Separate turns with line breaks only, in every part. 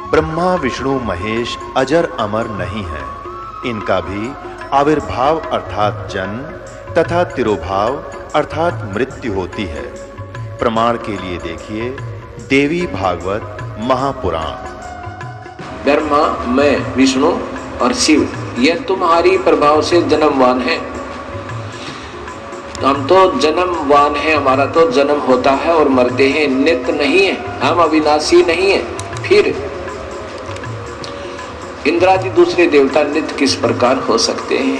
ब्रह्मा विष्णु महेश अजर अमर नहीं है। इनका भी आविर्भाव अर्थात जन्म तथा तिरोभाव अर्थात मृत्यु होती है। प्रमाण के लिए देखिए देवी भागवत महापुराण।
ब्रह्मा, मैं, विष्णु और शिव ये तुम्हारी प्रभाव से जन्मवान है। हम तो जन्मवान है, हमारा तो जन्म होता है और मरते हैं, नित्य नहीं है, हम अविनाशी नहीं है। फिर इंद्रादि दूसरे देवता नित्य किस प्रकार हो सकते हैं?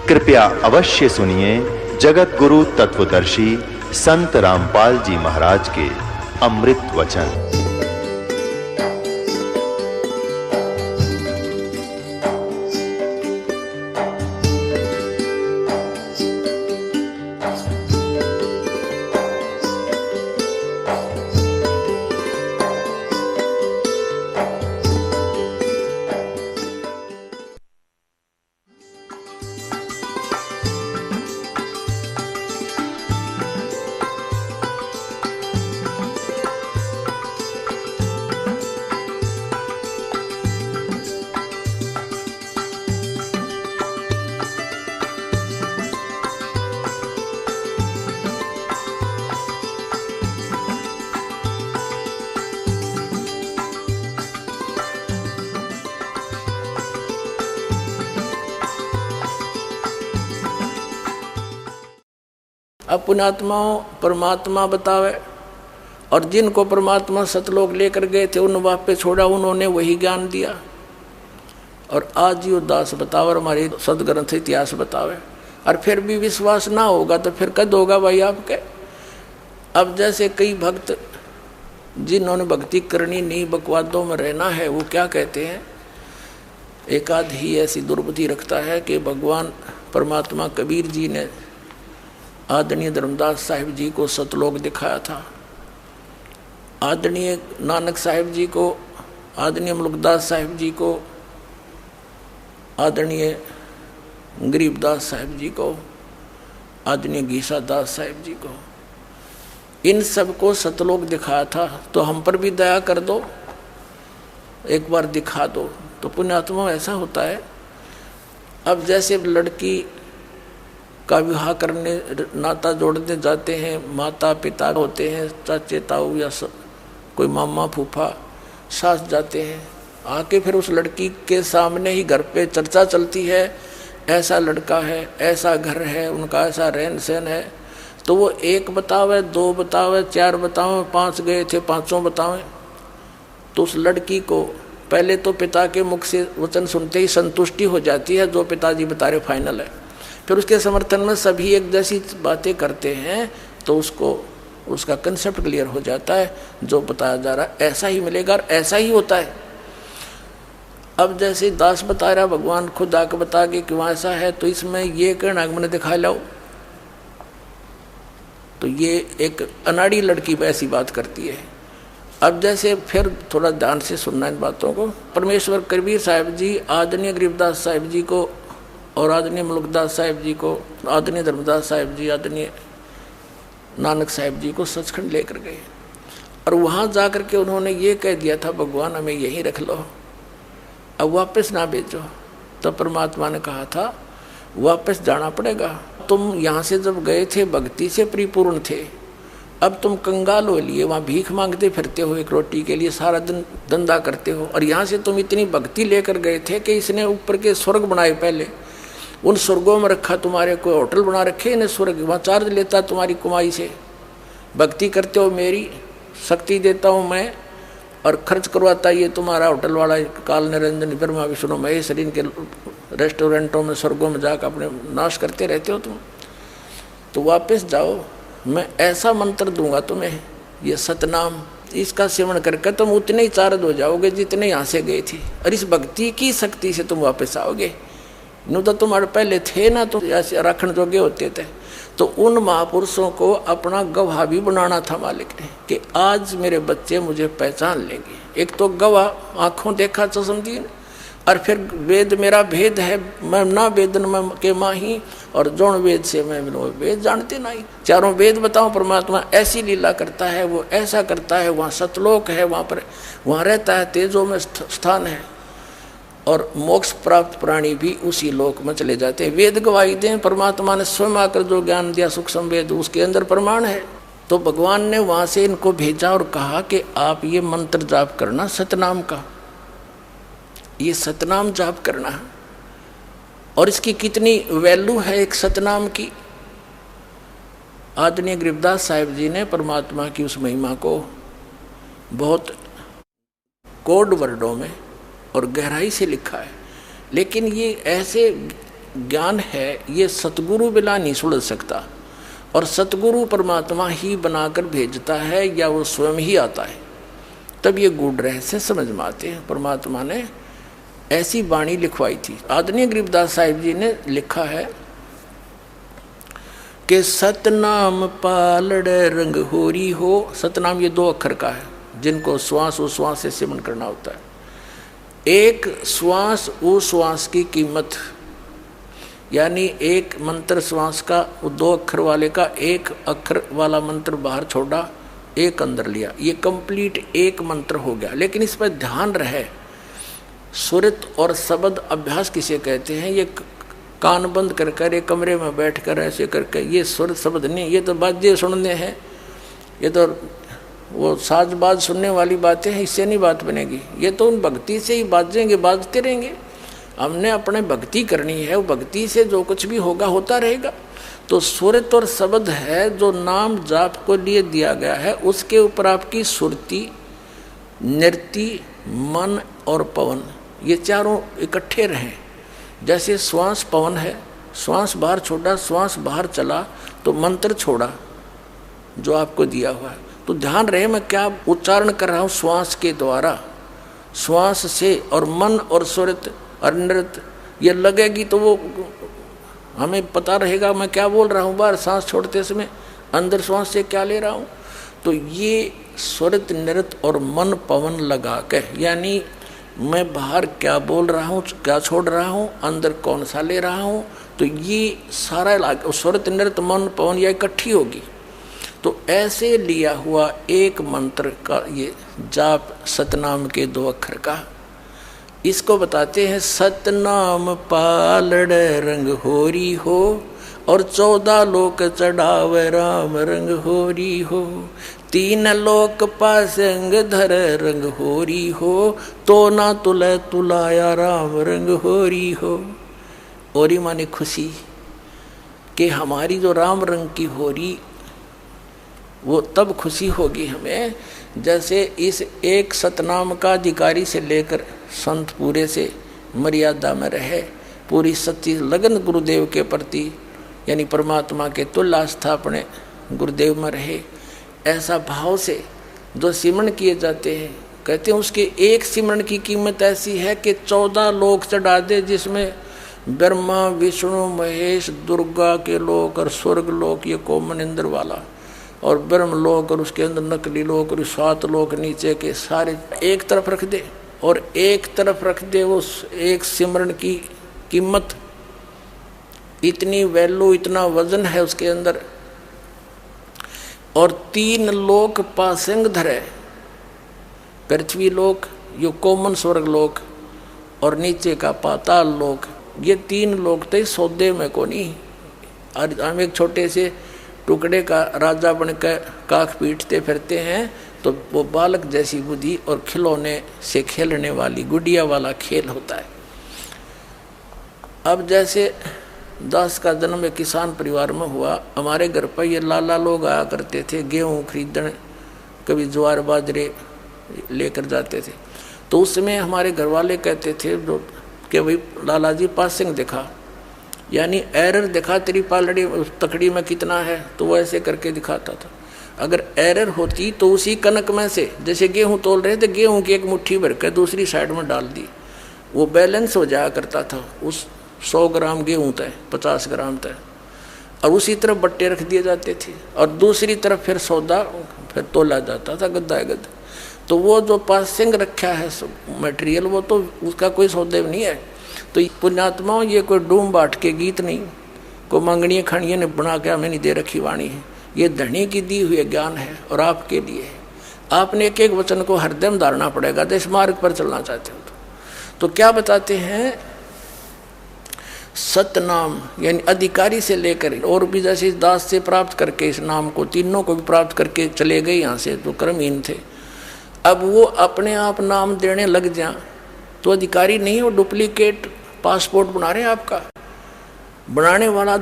कृपया अवश्य सुनिए जगत गुरु तत्वदर्शी संत रामपाल जी महाराज के अमृत वचन।
अब पुण्यात्माओं परमात्मा बतावे, और जिनको परमात्मा सतलोक लेकर गए थे उन वापस छोड़ा, उन्होंने वही ज्ञान दिया। और आज ही उदास बतावे, हमारे सदग्रंथ इतिहास बतावे, और फिर भी विश्वास ना होगा तो फिर कद होगा भाई आपके। अब जैसे कई भक्त जिन्होंने भक्ति करनी नहीं, बकवादों में रहना है, वो क्या कहते हैं, एक आध ही ऐसी दुर्बुद्धि रखता है कि भगवान परमात्मा कबीर जी ने आदरणीय धर्मदास साहिब जी को सतलोक दिखाया था, आदरणीय नानक साहिब जी को, आदरणीय मुल्कदास साहिब जी को, आदरणीय गरीबदास साहिब जी को, आदरणीय गीसा दास साहिब जी को, इन सबको सतलोक दिखाया था। तो हम पर भी दया कर दो, एक बार दिखा दो। तो पुण्यात्मा ऐसा होता है, अब जैसे लड़की का विवाह करने नाता जोड़ने जाते हैं, माता पिता होते हैं, चाचे ताऊ या कोई मामा फूफा सास जाते हैं, आके फिर उस लड़की के सामने ही घर पे चर्चा चलती है, ऐसा लड़का है, ऐसा घर है, उनका ऐसा रहन सहन है। तो वो एक बतावे, दो बतावे, चार बतावे, पांच गए थे पांचों बतावे। तो उस लड़की को पहले तो पिता के मुख से वचन सुनते ही संतुष्टि हो जाती है, जो पिताजी बता रहे फाइनल है। फिर उसके समर्थन में सभी एक जैसी बातें करते हैं, तो उसको उसका कंसेप्ट क्लियर हो जाता है, जो बताया जा रहा है ऐसा ही मिलेगा और ऐसा ही होता है। अब जैसे दास बता रहा, भगवान खुद आके बता के कि वहाँ ऐसा है, तो इसमें ये कहना मैंने दिखा लाओ, तो ये एक अनाड़ी लड़की पे ऐसी बात करती है। अब जैसे फिर थोड़ा ध्यान से सुनना इन बातों को। परमेश्वर कबीर साहिब जी आदरणीय गरीबदास साहिब जी को और आदरणीय मुल्कदास साहिब जी को, आदरणीय धर्मदास साहिब जी, आदरणीय नानक साहिब जी को सचखंड लेकर गए, और वहाँ जाकर के उन्होंने ये कह दिया था, भगवान हमें यहीं रख लो, अब वापस ना भेजो। तो परमात्मा ने कहा था वापस जाना पड़ेगा, तुम यहाँ से जब गए थे भक्ति से परिपूर्ण थे, अब तुम कंगाल हो लिए वहाँ भीख मांगते फिरते हो, एक रोटी के लिए सारा दिन धंधा करते हो, और यहाँ से तुम इतनी भक्ति लेकर गए थे कि इसने ऊपर के स्वर्ग बनाए, पहले उन स्वर्गों में रखा, तुम्हारे कोई होटल बना रखे इन्हें स्वर्ग, वहाँ चार्ज लेता तुम्हारी कमाई से, भक्ति करते हो, मेरी शक्ति देता हूँ मैं, और खर्च करवाता ये तुम्हारा होटल वाला काल निरंजन ब्रह्मा विष्णु महेश, इनके रेस्टोरेंटों में स्वर्गों में जाकर अपने नाश करते रहते हो तुम। तो वापस जाओ, मैं ऐसा मंत्र दूंगा तुम्हें, ये सतनाम, इसका सेवन करके तुम उतने ही चार्ज हो जाओगे जितने यहाँ से गए थे, और इस भक्ति की शक्ति से तुम वापस आओगे। नु तो तुम्हारे पहले थे ना, तो ऐसे राखण जोगे होते थे। तो उन महापुरुषों को अपना गवाह भी बनाना था मालिक ने, कि आज मेरे बच्चे मुझे पहचान लेंगे। एक तो गवाह आँखों देखा तो समझिए, और फिर वेद मेरा भेद है, मैं ना वेदन में के माही, और जोन वेद से मैं वेद जानते नहीं। चारों वेद बताओ, परमात्मा ऐसी लीला करता है, वो ऐसा करता है, वहाँ सतलोक है, वहाँ रहता है, तेजो में स्थान है, और मोक्ष प्राप्त प्राणी भी उसी लोक में चले जाते हैं। वेद गवाही दें, परमात्मा ने स्वयं आकर जो ज्ञान दिया सूक्ष्म वेद, उसके अंदर प्रमाण है। तो भगवान ने वहाँ से इनको भेजा और कहा कि आप ये मंत्र जाप करना सतनाम का, ये सतनाम जाप करना है। और इसकी कितनी वैल्यू है एक सतनाम की। आदरणीय गरीबदास साहिब जी ने परमात्मा की उस महिमा को बहुत कोड वर्डों में और गहराई से लिखा है, लेकिन ये ऐसे ज्ञान है, ये सतगुरु बिना नहीं सुलझ सकता, और सतगुरु परमात्मा ही बनाकर भेजता है या वो स्वयं ही आता है, तब ये गूढ़ रहस्य समझ में आते हैं। परमात्मा ने ऐसी वाणी लिखवाई थी। आदरणीय गरीबदास साहिब जी ने लिखा है कि सतनाम पालड़े रंग होरी हो। सतनाम ये 2 अक्षर का है, जिनको श्वास उश्वास से सिमरन करना होता है। एक श्वास उश्वास की कीमत, यानी एक मंत्र श्वास का 2 अक्षर वाले का 1 अक्षर वाला मंत्र बाहर छोड़ा, 1 अंदर लिया, ये कंप्लीट 1 मंत्र हो गया। लेकिन इस पर ध्यान रहे, सुरत और शब्द अभ्यास किसे कहते हैं? ये कान बंद कर कर एक कमरे में बैठकर ऐसे करके, ये सुर शब्द नहीं, ये तो बाजे सुनने हैं, ये तो वो साजबाज सुनने वाली बातें हैं, इससे नहीं बात बनेगी। ये तो उन भक्ति से ही बाजेंगे, बाजते रहेंगे। हमने अपने भक्ति करनी है, वो भक्ति से जो कुछ भी होगा होता रहेगा। तो सुरत और शब्द है जो नाम जाप को लिए दिया गया है, उसके ऊपर आपकी सुरती, नृत्य, मन और पवन, ये चारों इकट्ठे रहें। जैसे श्वास पवन है, श्वास बाहर छोड़ा, श्वास बाहर चला तो मंत्र छोड़ा जो आपको दिया हुआ है। तो ध्यान रहे मैं क्या उच्चारण कर रहा हूँ श्वास के द्वारा, श्वास से, और मन और सुरत और नृत्य ये लगेगी तो वो हमें पता रहेगा मैं क्या बोल रहा हूँ। बाहर सांस छोड़ते समय अंदर श्वास से क्या ले रहा हूँ। तो ये सुरत नृत्य और मन पवन लगा के, यानी मैं बाहर क्या बोल रहा हूँ, क्या छोड़ रहा हूँ, अंदर कौन सा ले रहा हूँ, तो ये सारा सुरत नृत्य मन पवन या इकट्ठी होगी। तो ऐसे लिया हुआ एक मंत्र का ये जाप सतनाम के 2 अक्षर का, इसको बताते हैं सतनाम पालड़ रंग होरी हो, और 14 लोक चढ़ावे राम रंग होरी हो। 3 लोक पासंग धर रंग होरी हो, तो ना तुले तुलाया राम रंग होरी हो। होरी माने खुशी, कि हमारी जो राम रंग की होरी, वो तब खुशी होगी हमें जैसे इस एक सतनाम का अधिकारी से लेकर संत पूरे से मर्यादा में रहे, पूरी सच्ची लगन गुरुदेव के प्रति, यानी परमात्मा के तुल्य आस्था अपने गुरुदेव में रहे। ऐसा भाव से जो सिमरन किए जाते हैं, कहते हैं उसके एक सिमरन की कीमत ऐसी है कि 14 लोक चढ़ा दे, जिसमें ब्रह्मा विष्णु महेश दुर्गा के लोक और स्वर्ग लोक, ये कॉमन इंद्र वाला, और ब्रह्म लोक और उसके अंदर नकली लोक और 7 लोक नीचे के सारे एक तरफ रख दे, और एक तरफ रख दे उस एक सिमरन की कीमत। इतनी वैल्यू, इतना वजन है उसके अंदर। और 3 लोक पासंग धरे, पृथ्वी लोक, यो कॉमन स्वर्ग लोक, और नीचे का पाताल लोक, ये 3 लोक थे सौदे में को नहीं। और हम एक छोटे से टुकड़े का राजा बनकर काख पीटते फिरते हैं, तो वो बालक जैसी बुद्धि और खिलौने से खेलने वाली गुड़िया वाला खेल होता है। अब जैसे दास का जन्म एक किसान परिवार में हुआ, हमारे घर पर ये लाला लोग आया करते थे गेहूँ खरीदने, कभी ज्वार बाजरे लेकर जाते थे। तो उस समय हमारे घर वाले कहते थे कि भाई लाला जी पासिंग दिखा, यानी एरर दिखा, तेरी पालड़ी तकड़ी में कितना है, तो वो ऐसे करके दिखाता था। अगर एरर होती तो उसी कनक में से, जैसे गेहूँ तोल रहे थे, गेहूँ की एक मुट्ठी भर कर दूसरी साइड में डाल दी, वो बैलेंस हो जाया करता था। उस 100 ग्राम गेहूँ तय 50 ग्राम तय, और उसी तरफ बट्टे रख दिए जाते थे, और दूसरी तरफ फिर सौदा फिर तोला जाता था गद्दा गद्दा। तो वो जो पासिंग रखा है मटेरियल, वो तो उसका कोई सौदेव नहीं है। तो पुण्यात्माओं, ये कोई डूम बाट के गीत नहीं, को मंगनिया खड़िया ने बना के हमें नहीं दे रखी वाणी है। ये धनी की दी हुई ज्ञान है और आपके लिए है। आपने एक एक वचन को हृदय में धारना पड़ेगा तो इस मार्ग पर चलना चाहते हो तो क्या बताते हैं, सतनाम यानी अधिकारी से लेकर और भी जैसे इस दास से प्राप्त करके इस नाम को तीनों को भी प्राप्त करके चले गए यहाँ से, तो कर्महीन थे। अब वो अपने आप नाम देने लग जाए तो अधिकारी नहीं, वो डुप्लीकेट पासपोर्ट बना रहे हैं आपका। बनाने वाला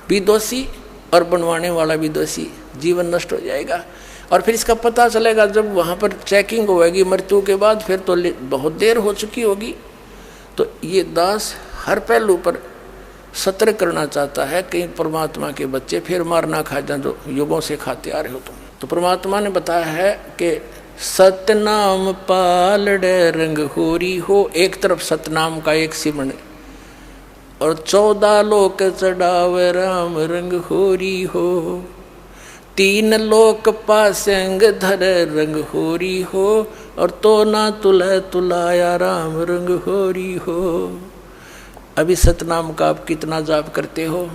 भी दोषी और बनवाने वाला भी दोषी, जीवन नष्ट हो जाएगा। और फिर इसका पता चलेगा जब वहाँ पर चेकिंग होगी मृत्यु के बाद, फिर तो बहुत देर हो चुकी होगी। तो ये दास हर पहलू पर सतर्क करना चाहता है कि परमात्मा के बच्चे फिर मार ना खा जाए जो युगों से खाते आ रहे हो तुम। तो परमात्मा ने बताया है कि सतनाम पालड़े रंग होरी हो, एक तरफ सतनाम का एक सिमरण और 14 लोक चढ़ावे राम रंग होरी हो, 3 लोक पासंग धर रंग होरी हो, और तो ना तुला तुलाया राम रंग होरी हो। अभी सतनाम का आप कितना जाप करते हो?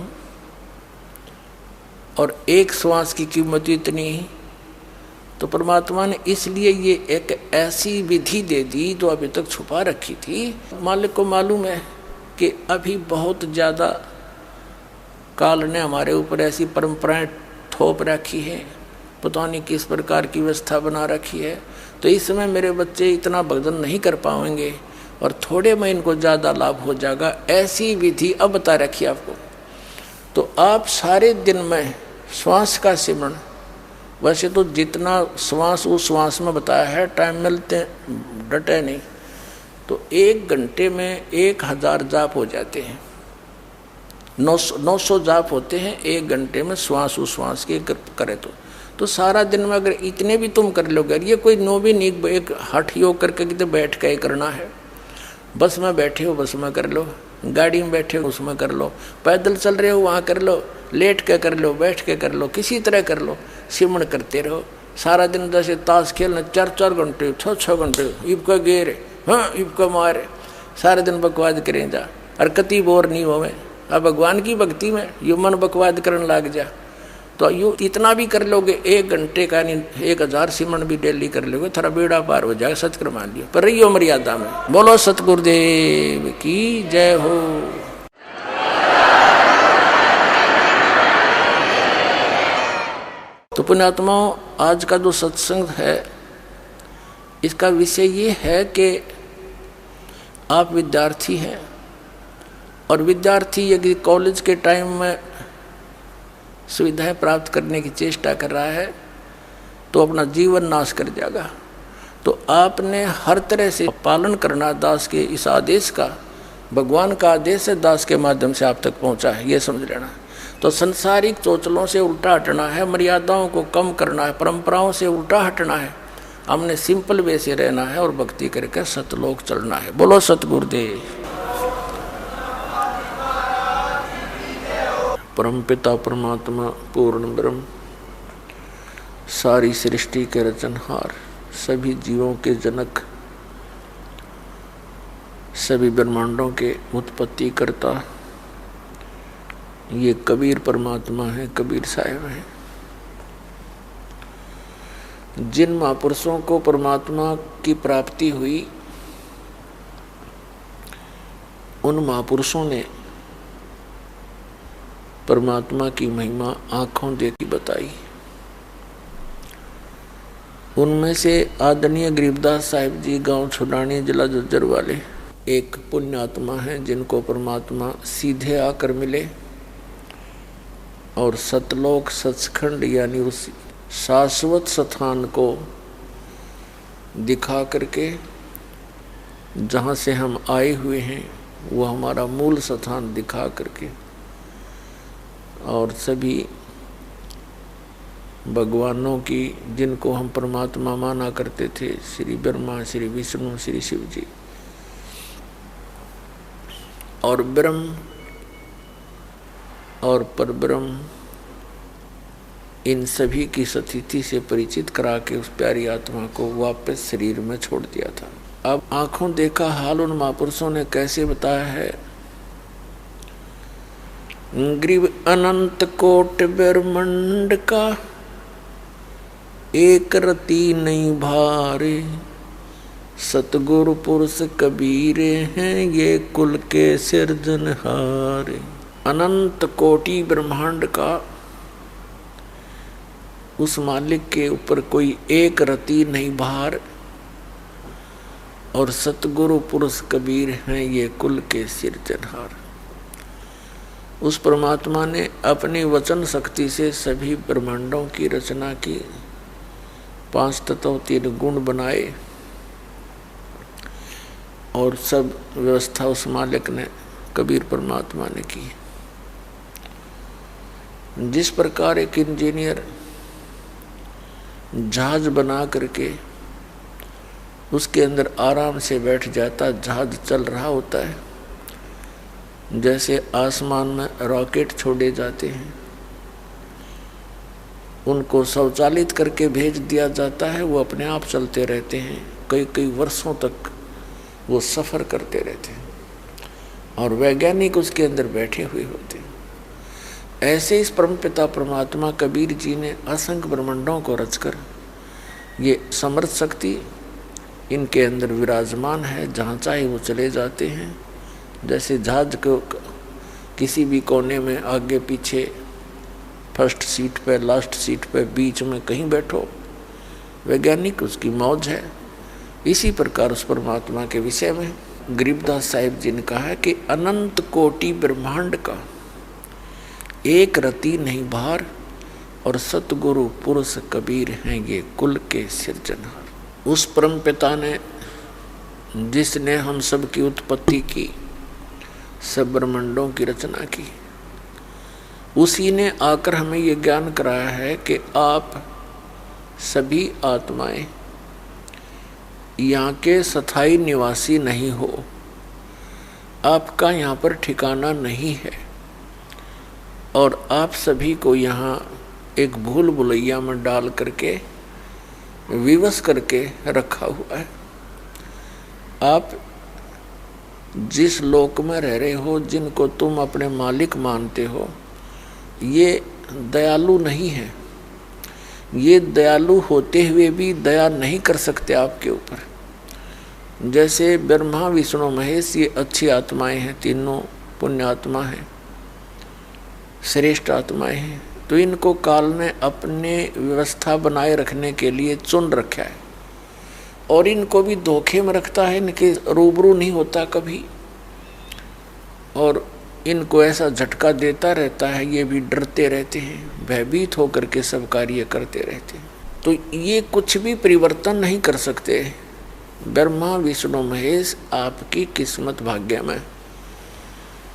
और एक श्वास की कीमत इतनी। तो परमात्मा ने इसलिए ये एक ऐसी विधि दे दी जो अभी तक छुपा रखी थी। मालिक को मालूम है कि अभी बहुत ज़्यादा काल ने हमारे ऊपर ऐसी परंपराएं थोप रखी है, पता नहीं किस प्रकार की व्यवस्था बना रखी है। तो इस समय मेरे बच्चे इतना भजन नहीं कर पाएंगे और थोड़े में इनको ज़्यादा लाभ हो जाएगा, ऐसी विधि अब बता रखी आपको। तो आप सारे दिन में श्वास का सिमरण, वैसे तो जितना श्वास उस श्वास में बताया है, टाइम मिलते डटे नहीं, तो 1 घंटे में 1000 जाप हो जाते हैं। 900 जाप होते हैं 1 घंटे में, श्वास उश्वास के करे तो सारा दिन में अगर इतने भी तुम कर लोगे, ये कोई नो भी नहीं एक हठ योग करके कितने बैठ के करना है। बस में बैठे हो बस में कर लो, गाड़ी में बैठे हो उसमें कर लो, पैदल चल रहे हो वहाँ कर लो, लेट के कर लो, बैठ के कर लो, किसी तरह कर लो, सिमरण करते रहो सारा दिन। जैसे ताश खेलना 4-4 घंटे 6-6 घंटे इब का गेर हाँ इब का मारे, सारा दिन बकवाद करें जा और कति बोर नहीं होवे। अब भगवान की भक्ति में यू मन बकवाद करने लग जा तो यू इतना भी कर लोगे, 1 घंटे का नहीं 1000 सिमरण भी डेली कर लोगे, थोड़ा बेड़ा पार हो जाएगा। सत्कर मान लियो पर रहियो मर्यादा में। बोलो सतगुरुदेव की जय हो। तो पुण्यात्माओं, आज का जो सत्संग है इसका विषय ये है कि आप विद्यार्थी हैं और विद्यार्थी यदि कॉलेज के टाइम में सुविधाएं प्राप्त करने की चेष्टा कर रहा है तो अपना जीवन नाश कर जाएगा। तो आपने हर तरह से पालन करना दास के इस आदेश का। भगवान का आदेश है, दास के माध्यम से आप तक पहुंचा है, ये समझ लेना। तो संसारिक चोचलों से उल्टा हटना है, मर्यादाओं को कम करना है, परंपराओं से उल्टा हटना है। हमने सिंपल वे से रहना है और भक्ति करके सतलोक चलना है। बोलो सतगुरुदेव। परमपिता परमात्मा पूर्ण ब्रह्म, सारी सृष्टि के रचनहार, सभी जीवों के जनक, सभी ब्रह्मांडों के उत्पत्ति करता, ये कबीर परमात्मा है, कबीर साहिब है। जिन महापुरुषों को परमात्मा की प्राप्ति हुई, उन महापुरुषों ने परमात्मा की महिमा आंखों देखी बताई। उनमें से आदरणीय गरीबदास साहिब जी, गांव छुडानी, जिला झज्जर वाले एक पुण्यात्मा हैं, जिनको परमात्मा सीधे आकर मिले और सतलोक सचखंड यानी उस शाश्वत स्थान को दिखा करके, जहाँ से हम आए हुए हैं वो हमारा मूल स्थान दिखा करके, और सभी भगवानों की जिनको हम परमात्मा माना करते थे, श्री ब्रह्मा, श्री विष्णु, श्री शिव जी, और ब्रह्म और परब्रह्म इन सभी की स्थिति से परिचित करा के उस प्यारी आत्मा को वापस शरीर में छोड़ दिया था। अब आंखों देखा हाल उन महापुरुषों ने कैसे बताया है। ग्रीव अनंत कोट ब्रह्मांड का एक रति नहीं भारे, सतगुरु पुरुष कबीर हैं ये कुल के सिरजनहारे। अनंत कोटि ब्रह्मांड का उस मालिक के ऊपर कोई एक रति नहीं भार, और सतगुरु पुरुष कबीर हैं ये कुल के सिरजनहार। उस परमात्मा ने अपनी वचन शक्ति से सभी ब्रह्मांडों की रचना की, 5 तत्व 3 गुण बनाए, और सब व्यवस्था उस मालिक ने कबीर परमात्मा ने की। जिस प्रकार एक इंजीनियर जहाज बना करके उसके अंदर आराम से बैठ जाता, जहाज चल रहा होता है, जैसे आसमान में रॉकेट छोड़े जाते हैं, उनको स्वचालित करके भेज दिया जाता है, वो अपने आप चलते रहते हैं, कई कई वर्षों तक वो सफ़र करते रहते हैं, और वैज्ञानिक उसके अंदर बैठे हुए होते हैं। ऐसे इस परमपिता परमात्मा कबीर जी ने असंख्य ब्रह्मांडों को रचकर ये समर्थ शक्ति इनके अंदर विराजमान है, जहाँ चाहे वो चले जाते हैं। जैसे जहाज को किसी भी कोने में आगे पीछे, फर्स्ट सीट पे, लास्ट सीट पे, बीच में कहीं बैठो, वैज्ञानिक उसकी मौज है। इसी प्रकार उस परमात्मा के विषय में गरीबदास साहिब जी ने कहा है कि अनंत कोटि ब्रह्मांड का एक रति नहीं भार, और सतगुरु पुरुष कबीर हैं ये कुल के सिरजनहार। उस परम पिता ने जिसने हम सब की उत्पत्ति की, सब ब्रह्मांडों की रचना की, उसी ने आकर हमें ये ज्ञान कराया है कि आप सभी आत्माएं यहाँ के स्थायी निवासी नहीं हो, आपका यहाँ पर ठिकाना नहीं है, और आप सभी को यहाँ एक भूल भुलैया में डाल करके विवश करके रखा हुआ है। आप जिस लोक में रह रहे हो, जिनको तुम अपने मालिक मानते हो, ये दयालु नहीं है। ये दयालु होते हुए भी दया नहीं कर सकते आपके ऊपर। जैसे ब्रह्मा विष्णु महेश ये अच्छी आत्माएं हैं, तीनों पुण्य आत्मा हैं, श्रेष्ठ आत्माएं हैं, तो इनको काल ने अपने व्यवस्था बनाए रखने के लिए चुन रखा है, और इनको भी धोखे में रखता है, इनके रूबरू नहीं होता कभी, और इनको ऐसा झटका देता रहता है, ये भी डरते रहते हैं, भयभीत होकर के सब कार्य करते रहते हैं। तो ये कुछ भी परिवर्तन नहीं कर सकते। ब्रह्मा विष्णु महेश आपकी किस्मत भाग्य में,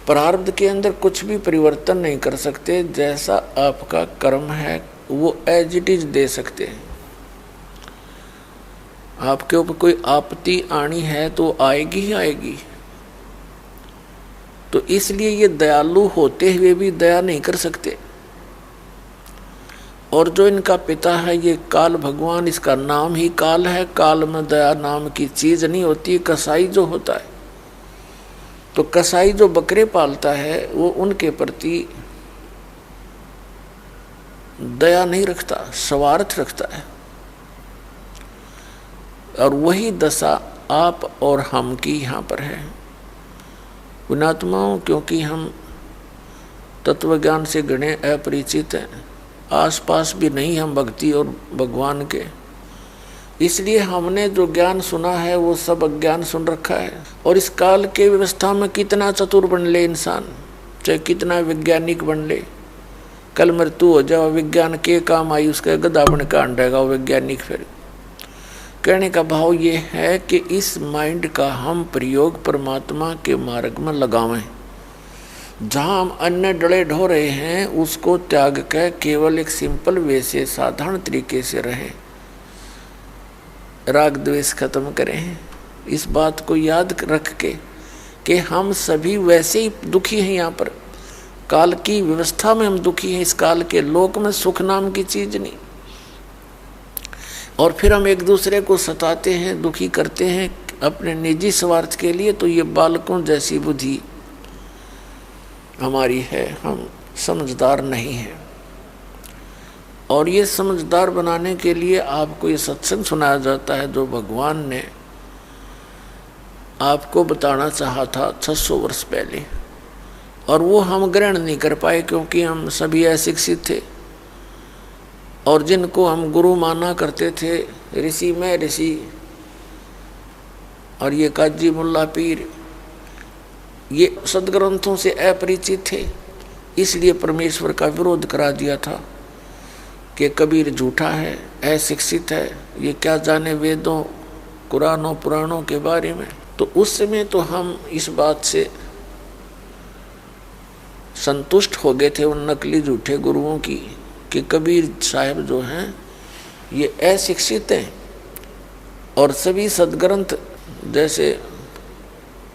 प्रारब्ध के अंदर कुछ भी परिवर्तन नहीं कर सकते। जैसा आपका कर्म है वो एज इट इज दे सकते हैं। आपके ऊपर कोई आपत्ति आनी है तो आएगी ही आएगी। तो इसलिए ये दयालु होते हुए भी दया नहीं कर सकते। और जो इनका पिता है ये काल भगवान, इसका नाम ही काल है। काल में दया नाम की चीज नहीं होती। कसाई जो होता है, तो कसाई जो बकरे पालता है वो उनके प्रति दया नहीं रखता, स्वार्थ रखता है। और वही दशा आप और हम की यहाँ पर है। पुण्यात्माओं, क्योंकि हम तत्व ज्ञान से घने अपरिचित हैं, आसपास भी नहीं हम भक्ति और भगवान के, इसलिए हमने जो ज्ञान सुना है वो सब अज्ञान सुन रखा है। और इस काल के व्यवस्था में कितना चतुर बन ले इंसान, चाहे कितना वैज्ञानिक बन ले, कल मृत्यु हो जाओ, विज्ञान के काम आई, उसका गधा बन का अंडेगा वो वैज्ञानिक। फिर कहने का भाव ये है कि इस माइंड का हम प्रयोग परमात्मा के मार्ग में लगावें। जहाँ हम अन्य डले ढो रहे हैं उसको त्याग कर केवल एक सिंपल वे से, साधारण तरीके से रहें, राग द्वेष खत्म करें। इस बात को याद रख के कि हम सभी वैसे ही दुखी हैं यहाँ पर, काल की व्यवस्था में हम दुखी हैं, इस काल के लोक में सुख नाम की चीज नहीं। और फिर हम एक दूसरे को सताते हैं, दुखी करते हैं अपने निजी स्वार्थ के लिए। तो ये बालकों जैसी बुद्धि हमारी है, हम समझदार नहीं हैं। और ये समझदार बनाने के लिए आपको ये सत्संग सुनाया जाता है जो भगवान ने आपको बताना चाहा था 600 वर्ष पहले, और वो हम ग्रहण नहीं कर पाए क्योंकि हम सभी अशिक्षित थे। और जिनको हम गुरु माना करते थे, ऋषि में ऋषि और ये काजी मुल्ला पीर, ये सदग्रंथों से अपरिचित थे, इसलिए परमेश्वर का विरोध करा दिया था कि कबीर झूठा है, अशिक्षित है, ये क्या जाने वेदों कुरानों पुराणों के बारे में। तो उस समय तो हम इस बात से संतुष्ट हो गए थे उन नकली झूठे गुरुओं की कि कबीर साहब जो हैं ये अशिक्षित हैं। और सभी सदग्रंथ जैसे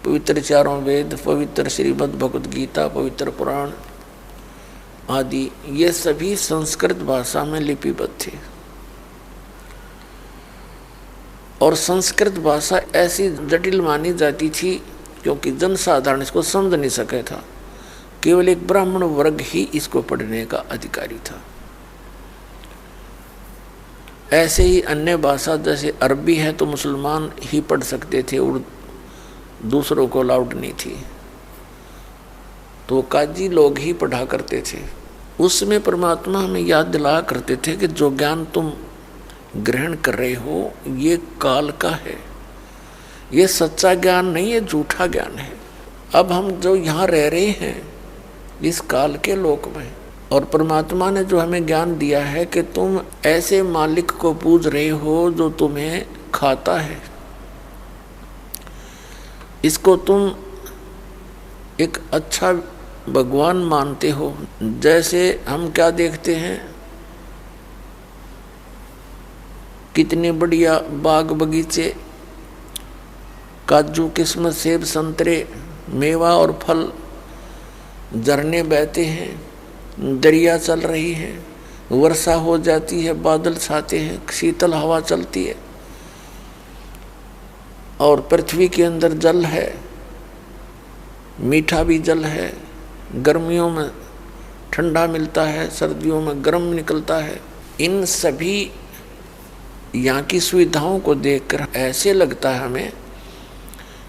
पवित्र चारों वेद, पवित्र श्रीमद् भगवद गीता, पवित्र पुराण आदि, ये सभी संस्कृत भाषा में लिपिबद्ध थे। और संस्कृत भाषा ऐसी जटिल मानी जाती थी क्योंकि जनसाधारण इसको समझ नहीं सके था, केवल एक ब्राह्मण वर्ग ही इसको पढ़ने का अधिकारी था। ऐसे ही अन्य भाषा जैसे अरबी है तो मुसलमान ही पढ़ सकते थे, दूसरों को अलाउड नहीं थी, तो काजी लोग ही पढ़ा करते थे। उसमें परमात्मा हमें याद दिलाया करते थे कि जो ज्ञान तुम ग्रहण कर रहे हो ये काल का है, ये सच्चा ज्ञान नहीं है, झूठा ज्ञान है। अब हम जो यहाँ रह रहे हैं इस काल के लोक में, और परमात्मा ने जो हमें ज्ञान दिया है कि तुम ऐसे मालिक को पूज रहे हो जो तुम्हें खाता है, इसको तुम एक अच्छा भगवान मानते हो। जैसे हम क्या देखते हैं, कितने बढ़िया बाग बगीचे, काजू किस्मत सेब संतरे, मेवा और फल, झरने बहते हैं, दरिया चल रही है, वर्षा हो जाती है, बादल छाते हैं, शीतल हवा चलती है, और पृथ्वी के अंदर जल है, मीठा भी जल है, गर्मियों में ठंडा मिलता है, सर्दियों में गर्म निकलता है। इन सभी यहाँ की सुविधाओं को देखकर ऐसे लगता है हमें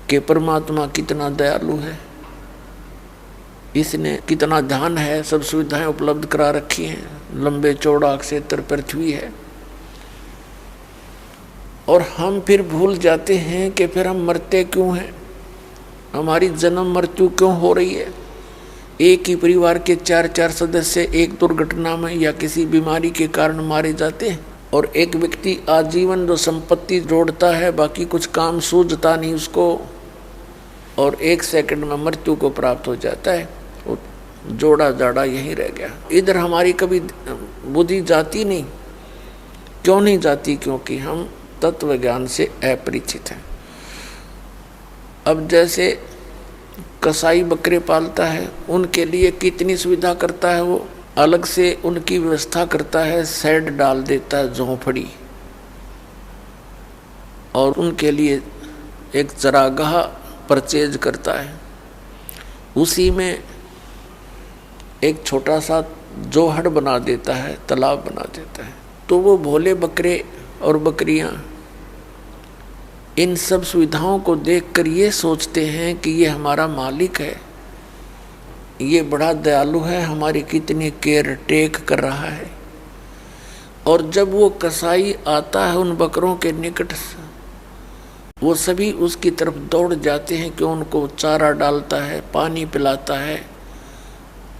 कि परमात्मा कितना दयालु है, इसने कितना ध्यान है, सब सुविधाएं उपलब्ध करा रखी हैं, लंबे चौड़ा क्षेत्र पृथ्वी है। और हम फिर भूल जाते हैं कि फिर हम मरते क्यों हैं, हमारी जन्म मृत्यु क्यों हो रही है। एक ही परिवार के 4-4 सदस्य एक दुर्घटना में या किसी बीमारी के कारण मारे जाते हैं, और एक व्यक्ति आजीवन जो संपत्ति जोड़ता है, बाकी कुछ काम सूझता नहीं उसको, और 1 सेकंड में मृत्यु को प्राप्त हो जाता है, वो जोड़ा जाड़ा यहीं रह गया। इधर हमारी कभी बुद्धि जाती नहीं। क्यों नहीं जाती? क्योंकि हम तत्व ज्ञान से अपरिचित हैं। अब जैसे कसाई बकरे पालता है, उनके लिए कितनी सुविधा करता है, वो अलग से उनकी व्यवस्था करता है, शेड डाल देता है, झोंपड़ी, और उनके लिए एक चरागाह परचेज करता है, उसी में एक छोटा सा जोहड़ बना देता है, तालाब बना देता है। तो वो भोले बकरे और बकरियां इन सब सुविधाओं को देखकर ये सोचते हैं कि ये हमारा मालिक है, ये बड़ा दयालु है, हमारी कितनी केयर टेक कर रहा है। और जब वो कसाई आता है उन बकरों के निकट, वो सभी उसकी तरफ दौड़ जाते हैं कि उनको चारा डालता है, पानी पिलाता है,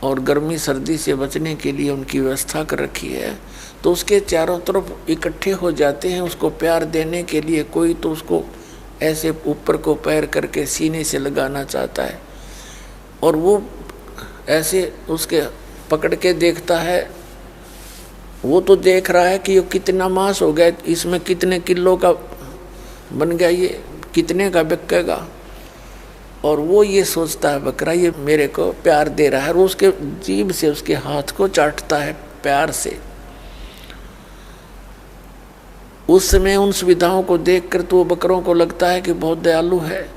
और गर्मी सर्दी से बचने के लिए उनकी व्यवस्था कर रखी है। तो उसके चारों तरफ इकट्ठे हो जाते हैं उसको प्यार देने के लिए। कोई तो उसको ऐसे ऊपर को पैर करके सीने से लगाना चाहता है, और वो ऐसे उसके पकड़ के देखता है। वो तो देख रहा है कि ये कितना मांस हो गया, इसमें कितने किलो का बन गया, ये कितने का बिकेगा। और वो ये सोचता है बकरा ये मेरे को प्यार दे रहा है, और उसके जीभ से उसके हाथ को चाटता है प्यार से। उस समय उन सुविधाओं को देखकर तो बकरों को लगता है कि बहुत दयालु है।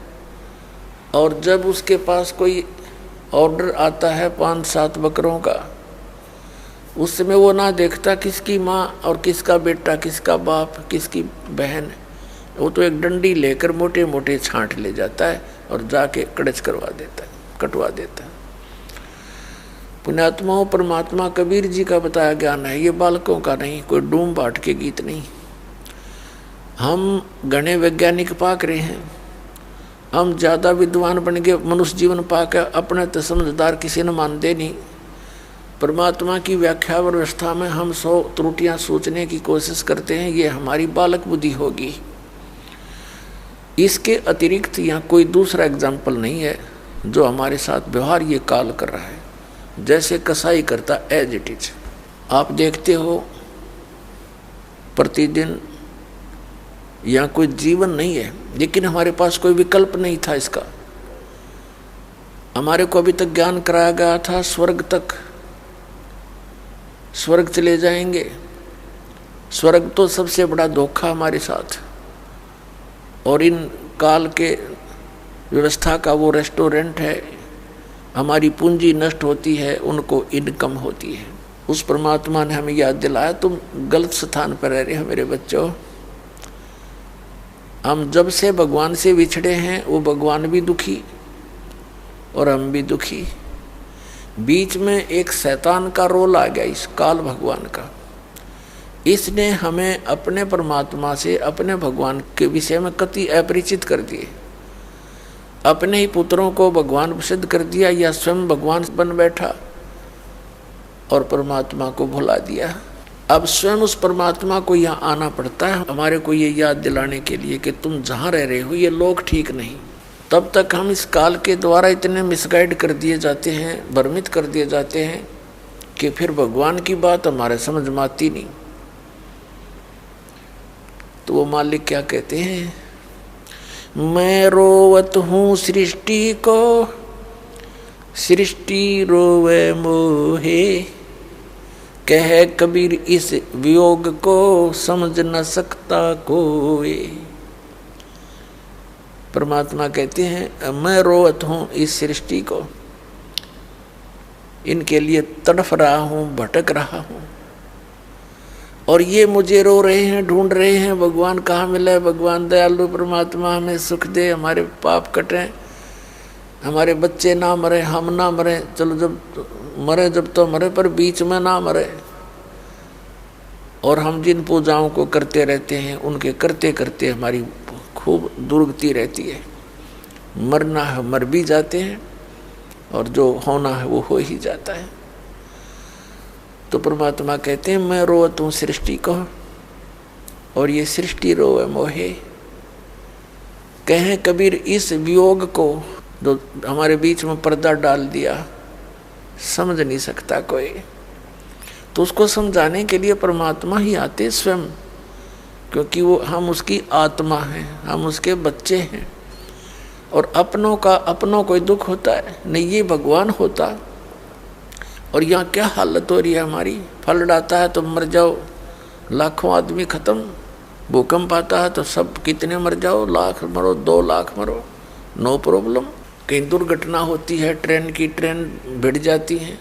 और जब उसके पास कोई ऑर्डर आता है 5-7 बकरों का, उस समय वो ना देखता किसकी माँ और किसका बेटा, किसका बाप, किसकी बहन, वो तो एक डंडी लेकर मोटे मोटे छांट ले जाता है और जाके कड़च करवा देता है, कटवा देता है। पुण्यात्माओं, परमात्मा कबीर जी का बताया ज्ञान है, ये बालकों का नहीं, कोई डूम बाट के गीत नहीं। हम घने वैज्ञानिक पाक रहे हैं, हम ज़्यादा विद्वान बन गए, मनुष्य जीवन पाकर अपने तो समझदार किसी ने मानते नहीं। परमात्मा की व्याख्या और व्यवस्था में हम 100 त्रुटियां सोचने की कोशिश करते हैं, ये हमारी बालक बुद्धि होगी। इसके अतिरिक्त यहाँ कोई दूसरा एग्जाम्पल नहीं है जो हमारे साथ व्यवहार ये काल कर रहा है, जैसे कसाई करता एज इट इज। आप देखते हो प्रतिदिन यहाँ कोई जीवन नहीं है, लेकिन हमारे पास कोई विकल्प नहीं था इसका। हमारे को अभी तक ज्ञान कराया गया था स्वर्ग तक, स्वर्ग चले जाएंगे। स्वर्ग तो सबसे बड़ा धोखा हमारे साथ। और इन काल के व्यवस्था का वो रेस्टोरेंट है, हमारी पूंजी नष्ट होती है, उनको इनकम होती है। उस परमात्मा ने हमें याद दिलाया, तुम गलत स्थान पर रह रहे हो मेरे बच्चों। हम जब से भगवान से बिछड़े हैं, वो भगवान भी दुखी और हम भी दुखी। बीच में एक शैतान का रोल आ गया, इस काल भगवान का। इसने हमें अपने परमात्मा से, अपने भगवान के विषय में कति अपरिचित कर दिए। अपने ही पुत्रों को भगवान सिद्ध कर दिया या स्वयं भगवान बन बैठा और परमात्मा को भुला दिया। अब स्वयं उस परमात्मा को यहाँ आना पड़ता है हमारे को ये याद दिलाने के लिए कि तुम जहाँ रह रहे हो ये लोग ठीक नहीं। तब तक हम इस काल के द्वारा इतने मिसगाइड कर दिए जाते हैं, भ्रमित कर दिए जाते हैं कि फिर भगवान की बात हमारे समझ में आती नहीं। तो वो मालिक क्या कहते हैं, मैं रोवत हूँ सृष्टि को, सृष्टि रोवे मोहे, कह कबीर इस वियोग को समझ न सकता कोई। परमात्मा कहते हैं मैं रोवत हूँ इस सृष्टि को, इनके लिए तड़फ रहा हूँ, भटक रहा हूँ, और ये मुझे रो रहे हैं, ढूंढ रहे हैं भगवान कहाँ मिले, भगवान दयालु परमात्मा हमें सुख दे, हमारे पाप कटें, हमारे बच्चे ना मरे, हम ना मरे। चलो जब मरे जब तो मरे, पर बीच में ना मरे। और हम जिन पूजाओं को करते रहते हैं उनके करते करते हमारी खूब दुर्गति रहती है। मरना है मर भी जाते हैं और जो होना है वो हो ही जाता है। तो परमात्मा कहते हैं मैं रोवत हूँ सृष्टि को, और ये सृष्टि रोवे मोहे। कहें कबीर इस वियोग को जो हमारे बीच में पर्दा डाल दिया, समझ नहीं सकता कोई। तो उसको समझाने के लिए परमात्मा ही आते स्वयं, क्योंकि वो हम उसकी आत्मा हैं, हम उसके बच्चे हैं। और अपनों का अपनों कोई दुख होता है नहीं, ये भगवान होता। और यहाँ क्या हालत हो रही है हमारी, फ्लड आता है तो मर जाओ, लाखों आदमी खत्म। भूकंप आता है तो सब कितने मर जाओ, लाख मरो, 2 लाख मरो, नो प्रॉब्लम। कहीं दुर्घटना होती है, ट्रेन की ट्रेन भिड़ जाती हैं,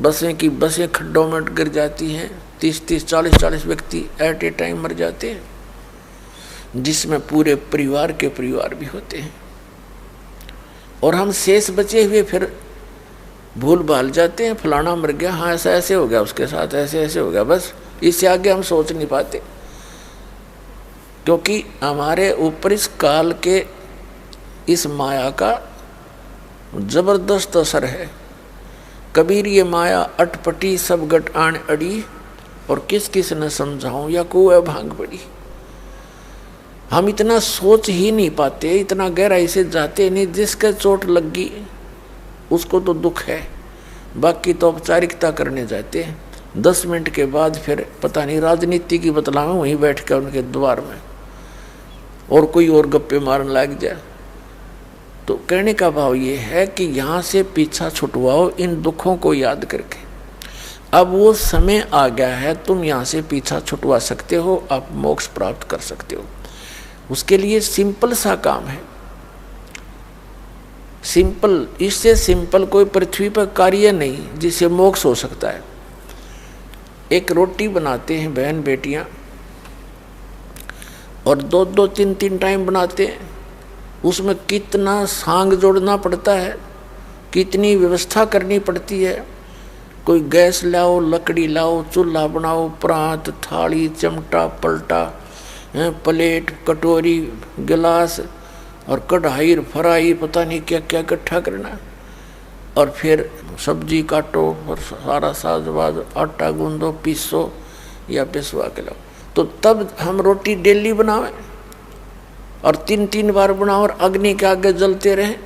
बसें की बसें खड्डों में गिर जाती हैं, 30-30, 40-40 व्यक्ति एट ए टाइम मर जाते हैं, जिसमें पूरे परिवार के परिवार भी होते हैं। और हम शेष बचे हुए फिर भूल भाल जाते हैं, फलाना मर गया, हाँ ऐसा ऐसे हो गया, उसके साथ ऐसे ऐसे हो गया, बस इससे आगे हम सोच नहीं पाते। क्योंकि हमारे ऊपर इस काल के इस माया का जबरदस्त असर है। कबीर ये माया अटपटी सब गट आन अड़ी, और किस किस न समझाऊं या कुएं भांग पड़ी। हम इतना सोच ही नहीं पाते, इतना गहराई से जाते नहीं। जिसके चोट लग गई उसको तो दुख है, बाकी तो औपचारिकता करने जाते हैं। 10 मिनट के बाद फिर पता नहीं राजनीति की बतलावें वहीं बैठ कर उनके द्वार में, और कोई और गप्पे मारने लग जाए। तो कहने का भाव ये है कि यहाँ से पीछा छुटवाओ इन दुखों को याद करके। अब वो समय आ गया है, तुम यहाँ से पीछा छुटवा सकते हो, आप मोक्ष प्राप्त कर सकते हो। उसके लिए सिंपल सा काम है, सिंपल, इससे सिंपल कोई पृथ्वी पर कार्य नहीं जिससे मोक्ष हो सकता है। एक रोटी बनाते हैं बहन बेटियां और 2-2 3-3 टाइम बनाते हैं, उसमें कितना सांग जोड़ना पड़ता है, कितनी व्यवस्था करनी पड़ती है। कोई गैस लाओ, लकड़ी लाओ, चूल्हा बनाओ, प्रांत, थाली, चिमटा, पलटा, प्लेट, कटोरी, गिलास और कढ़ाई, फ्राई, पता नहीं क्या क्या इकट्ठा करना, और फिर सब्जी काटो और सारा साजवाज, आटा गूंदो, पीसो या पिसवा के लाओ। तो तब हम रोटी डेली बनावें और 3-3 बार बनाओ और अग्नि के आगे जलते रहें,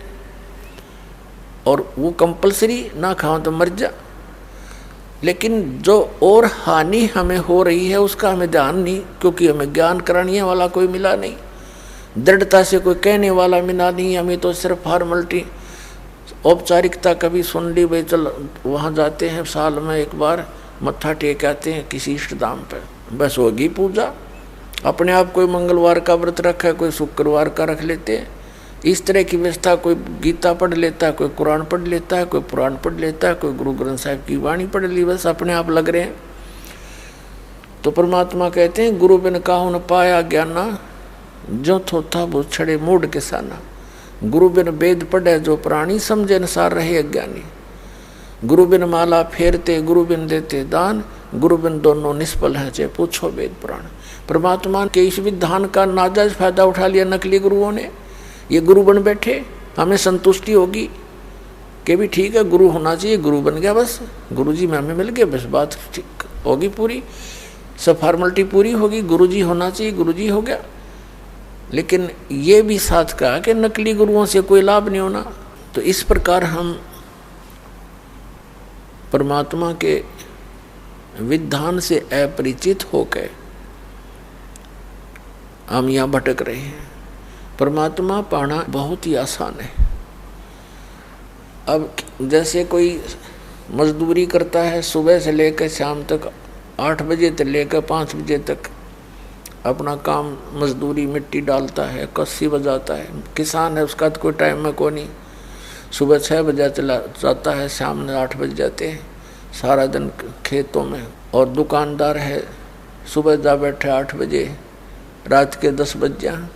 और वो कंपलसरी ना खाओ तो मर जा। लेकिन जो और हानि हमें हो रही है उसका हमें ध्यान नहीं, क्योंकि हमें ज्ञान कराने वाला कोई मिला नहीं, दृढ़ता से कोई कहने वाला मिला नहीं। हमें तो सिर्फ फॉर्मलिटी, औपचारिकता कभी सुन ली, भाई चल वहाँ जाते हैं साल में एक बार, मत्था टेक आते हैं किसी इष्ट धाम पर, बस होगी पूजा। अपने आप कोई मंगलवार का व्रत रखा है, कोई शुक्रवार का रख लेते हैं, इस तरह की व्यवस्था। कोई गीता पढ़ लेता है, कोई कुरान पढ़ लेता है, कोई पुराण पढ़ लेता है, कोई गुरु ग्रंथ साहिब की वाणी पढ़ ली, बस अपने आप लग रहे हैं। तो परमात्मा कहते हैं गुरु बिन काहू न पाया ज्ञाना, जो थोथा वो छड़े मूड किसाना। गुरु बिन वेद पढ़े जो प्राणी, समझे अनुसार रहे अज्ञानी। गुरु बिन माला फेरते, गुरु बिन देते दान, गुरु बिन दोनों निष्फल हैं चाहे पूछो वेद पुराण। परमात्मा के इस विधान का नाजायज फायदा उठा लिया नकली गुरुओं ने। ये गुरु बन बैठे, हमें संतुष्टि होगी कि भी ठीक है गुरु होना चाहिए, गुरु बन गया, बस गुरु जी में हमें मिल गया, बस बात ठीक होगी, पूरी सब फॉर्मेलिटी पूरी होगी, गुरु जी होना चाहिए, गुरु जी हो गया। लेकिन ये भी साथ कहा कि नकली गुरुओं से कोई लाभ नहीं होना। तो इस प्रकार हम परमात्मा के विधान से अपरिचित होकर हम यहाँ भटक रहे हैं। परमात्मा पाना बहुत ही आसान है। अब जैसे कोई मजदूरी करता है, सुबह से लेकर शाम तक 8 बजे से लेकर 5 बजे तक अपना काम मजदूरी, मिट्टी डालता है, कस्सी बजाता है। किसान है, उसका तो कोई टाइम में कोई नहीं, सुबह 6 बजे चला जाता है, शाम में 8 बज जाते हैं, सारा दिन खेतों में। और दुकानदार है, सुबह जा बैठे 8 बजे, रात के 10 बज जाए,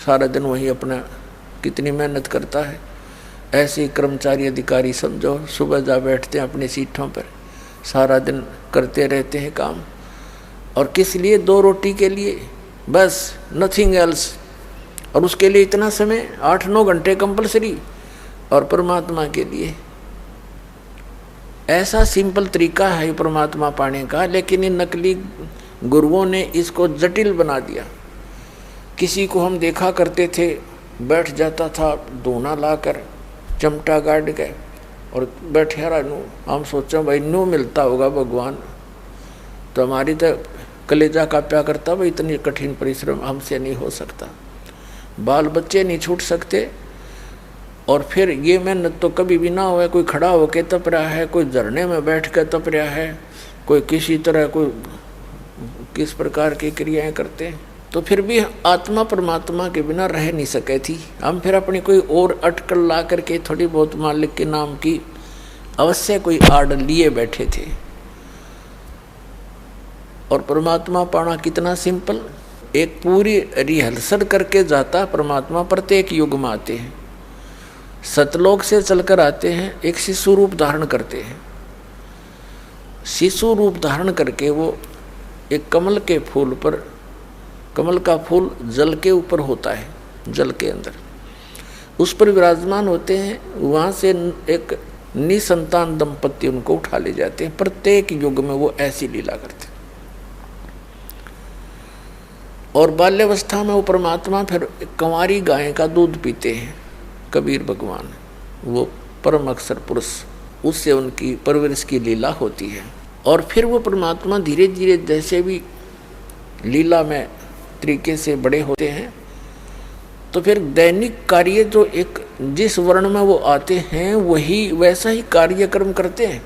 सारा दिन वही अपना कितनी मेहनत करता है। ऐसे ही कर्मचारी अधिकारी समझो, सुबह जा बैठते हैं अपनी सीटों पर, सारा दिन करते रहते हैं काम, और किस लिए? 2 रोटी के लिए, बस, नथिंग एल्स। और उसके लिए इतना समय 8-9 घंटे कंपलसरी, और परमात्मा के लिए ऐसा सिंपल तरीका है परमात्मा पाने का। लेकिन इन नकली गुरुओं ने इसको जटिल बना दिया। किसी को हम देखा करते थे, बैठ जाता था दोना लाकर, चमटा गाड़ के और बैठे रहा नू। हम सोचा भाई नू मिलता होगा भगवान, तो हमारी तो कलेजा का प्या करता, भाई इतनी कठिन परिश्रम हमसे नहीं हो सकता, बाल बच्चे नहीं छूट सकते। और फिर ये मेहनत तो कभी भी ना हुआ। कोई खड़ा होकर तप रहा है, कोई झरने में बैठ कर तप रहा है, कोई किसी तरह कोई किस प्रकार की क्रियाएं करते हैं। तो फिर भी आत्मा परमात्मा के बिना रह नहीं सके थी। हम फिर अपनी कोई और अटकल ला करके थोड़ी बहुत मालिक के नाम की अवश्य कोई आड़ लिए बैठे थे। और परमात्मा पाना कितना सिंपल, एक पूरी रिहर्सल करके जाता परमात्मा। प्रत्येक युग में आते हैं, सतलोक से चलकर आते हैं, एक शिशु रूप धारण करते हैं। शिशु रूप धारण करके वो एक कमल के फूल पर, कमल का फूल जल के ऊपर होता है, जल के अंदर उस पर विराजमान होते हैं। वहाँ से एक निसंतान दंपति उनको उठा ले जाते हैं। प्रत्येक युग में वो ऐसी लीला करते हैं। और बाल्यावस्था में वो परमात्मा फिर कंवारी गाय का दूध पीते हैं। कबीर भगवान वो परम अक्षर पुरुष, उससे उनकी परवरिश की लीला होती है। और फिर वो परमात्मा धीरे धीरे जैसे भी लीला में तरीके से बड़े होते हैं, तो फिर दैनिक कार्य जो एक जिस वर्ण में वो आते हैं वही वैसा ही कार्यक्रम करते हैं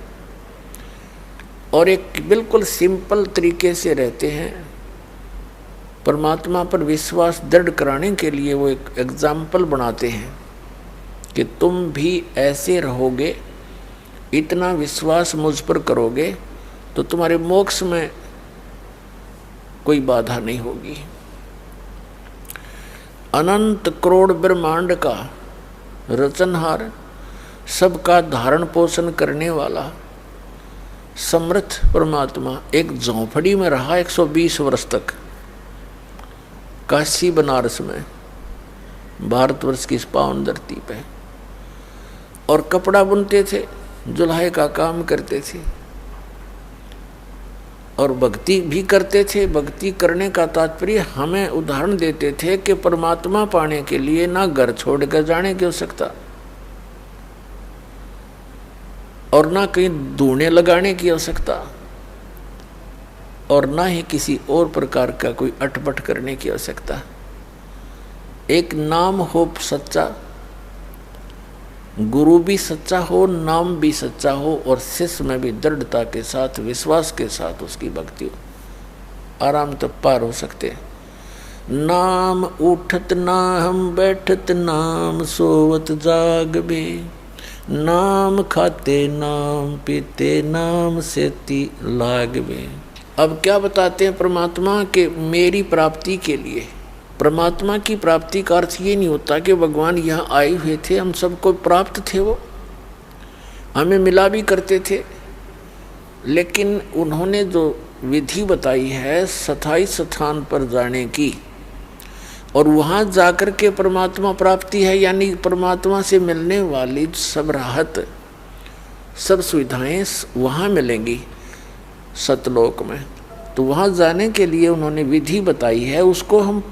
और एक बिल्कुल सिंपल तरीके से रहते हैं। परमात्मा पर विश्वास दृढ़ कराने के लिए वो एक एग्जाम्पल बनाते हैं कि तुम भी ऐसे रहोगे, इतना विश्वास मुझ पर करोगे तो तुम्हारे मोक्ष में कोई बाधा नहीं होगी। अनंत करोड़ ब्रह्मांड का रचनहार, सबका धारण पोषण करने वाला समर्थ परमात्मा एक झोंपड़ी में रहा 120 वर्ष तक, काशी बनारस में, भारतवर्ष की इस पावन धरती पे, और कपड़ा बुनते थे, जुल्हे का काम करते थे और भक्ति भी करते थे। भक्ति करने का तात्पर्य हमें उदाहरण देते थे कि परमात्मा पाने के लिए ना घर छोड़कर जाने की आवश्यकता और ना कहीं धूने लगाने की आवश्यकता और ना ही किसी और प्रकार का कोई अटपट करने की आवश्यकता। एक नाम हो सच्चा, गुरु भी सच्चा हो, नाम भी सच्चा हो और शिष्य में भी दृढ़ता के साथ, विश्वास के साथ उसकी भक्ति हो, आराम तक पार हो सकते हैं। नाम उठत नाम बैठत नाम सोवत जागबे, नाम खाते नाम पीते नाम सेती लागबे। अब क्या बताते हैं परमात्मा के मेरी प्राप्ति के लिए। परमात्मा की प्राप्ति का अर्थ ये नहीं होता कि भगवान यहाँ आए हुए थे, हम सबको प्राप्त थे, वो हमें मिला भी करते थे, लेकिन उन्होंने जो विधि बताई है स्थायी स्थान पर जाने की और वहाँ जाकर के परमात्मा प्राप्ति है, यानी परमात्मा से मिलने वाली सब राहत, सब सुविधाएं वहाँ मिलेंगी सतलोक में। तो वहाँ जाने के लिए उन्होंने विधि बताई है, उसको हम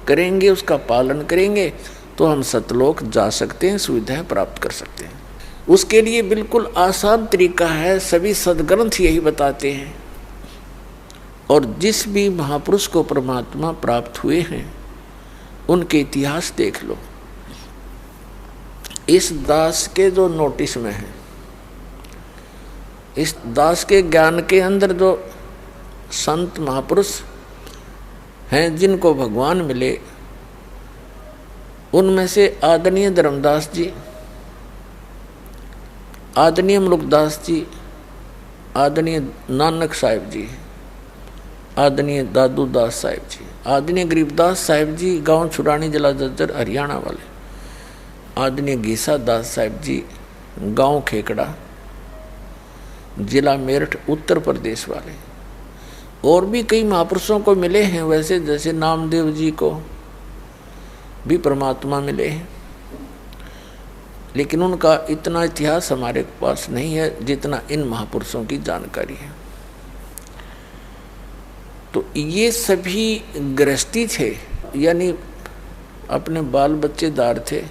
करेंगे, उसका पालन करेंगे तो हम सतलोक जा सकते हैं, सुविधाएं प्राप्त कर सकते हैं। उसके लिए बिल्कुल आसान तरीका है, सभी सद्ग्रंथ यही बताते हैं। और जिस भी महापुरुष को परमात्मा प्राप्त हुए हैं उनके इतिहास देख लो। इस दास के जो नोटिस में है, इस दास के ज्ञान के अंदर जो संत महापुरुष हैं जिनको भगवान मिले, उनमें से आदरणीय धर्मदास जी, आदरणीय मुलुकदास जी, आदरणीय नानक साहिब जी, आदरणीय दादू दास साहिब जी, आदरणीय गरीबदास साहिब जी गांव छुरानी जिला जज्जर हरियाणा वाले, आदरणीय गीसा दास साहिब जी गांव खेकड़ा जिला मेरठ उत्तर प्रदेश वाले, और भी कई महापुरुषों को मिले हैं वैसे, जैसे नामदेव जी को भी परमात्मा मिले हैं, लेकिन उनका इतना इतिहास हमारे पास नहीं है जितना इन महापुरुषों की जानकारी है। तो ये सभी गृहस्थी थे, यानी अपने बाल बच्चेदार थे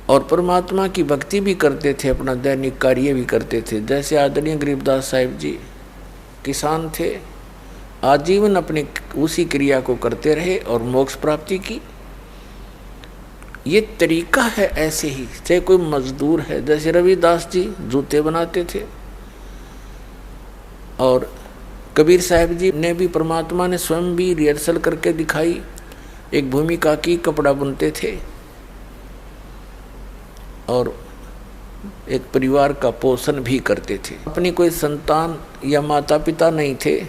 और परमात्मा की भक्ति भी करते थे, अपना दैनिक कार्य भी करते थे। जैसे आदरणीय गरीबदास साहिब जी किसान थे, आजीवन अपनी उसी क्रिया को करते रहे और मोक्ष प्राप्ति की। ये तरीका है ऐसे ही, चाहे कोई मजदूर है, जैसे रविदास जी जूते बनाते थे और कबीर साहब जी ने भी, परमात्मा ने स्वयं भी रिहर्सल करके दिखाई, एक भूमिका की, कपड़ा बुनते थे और एक परिवार का पोषण भी करते थे। अपनी कोई संतान या माता पिता नहीं थे,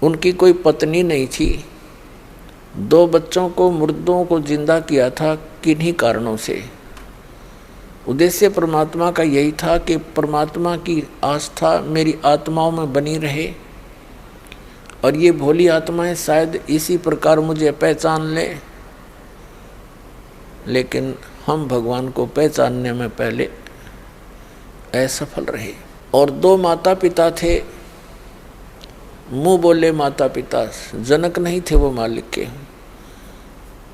उनकी कोई पत्नी नहीं थी, 2 बच्चों को, मुर्दों को जिंदा किया था किन्हीं कारणों से। उद्देश्य परमात्मा का यही था कि परमात्मा की आस्था मेरी आत्माओं में बनी रहे और ये भोली आत्माएं शायद इसी प्रकार मुझे पहचान ले, लेकिन हम भगवान को पहचानने में पहले असफल रहे। और 2 माता पिता थे, मुंह बोले माता पिता, जनक नहीं थे वो मालिक के,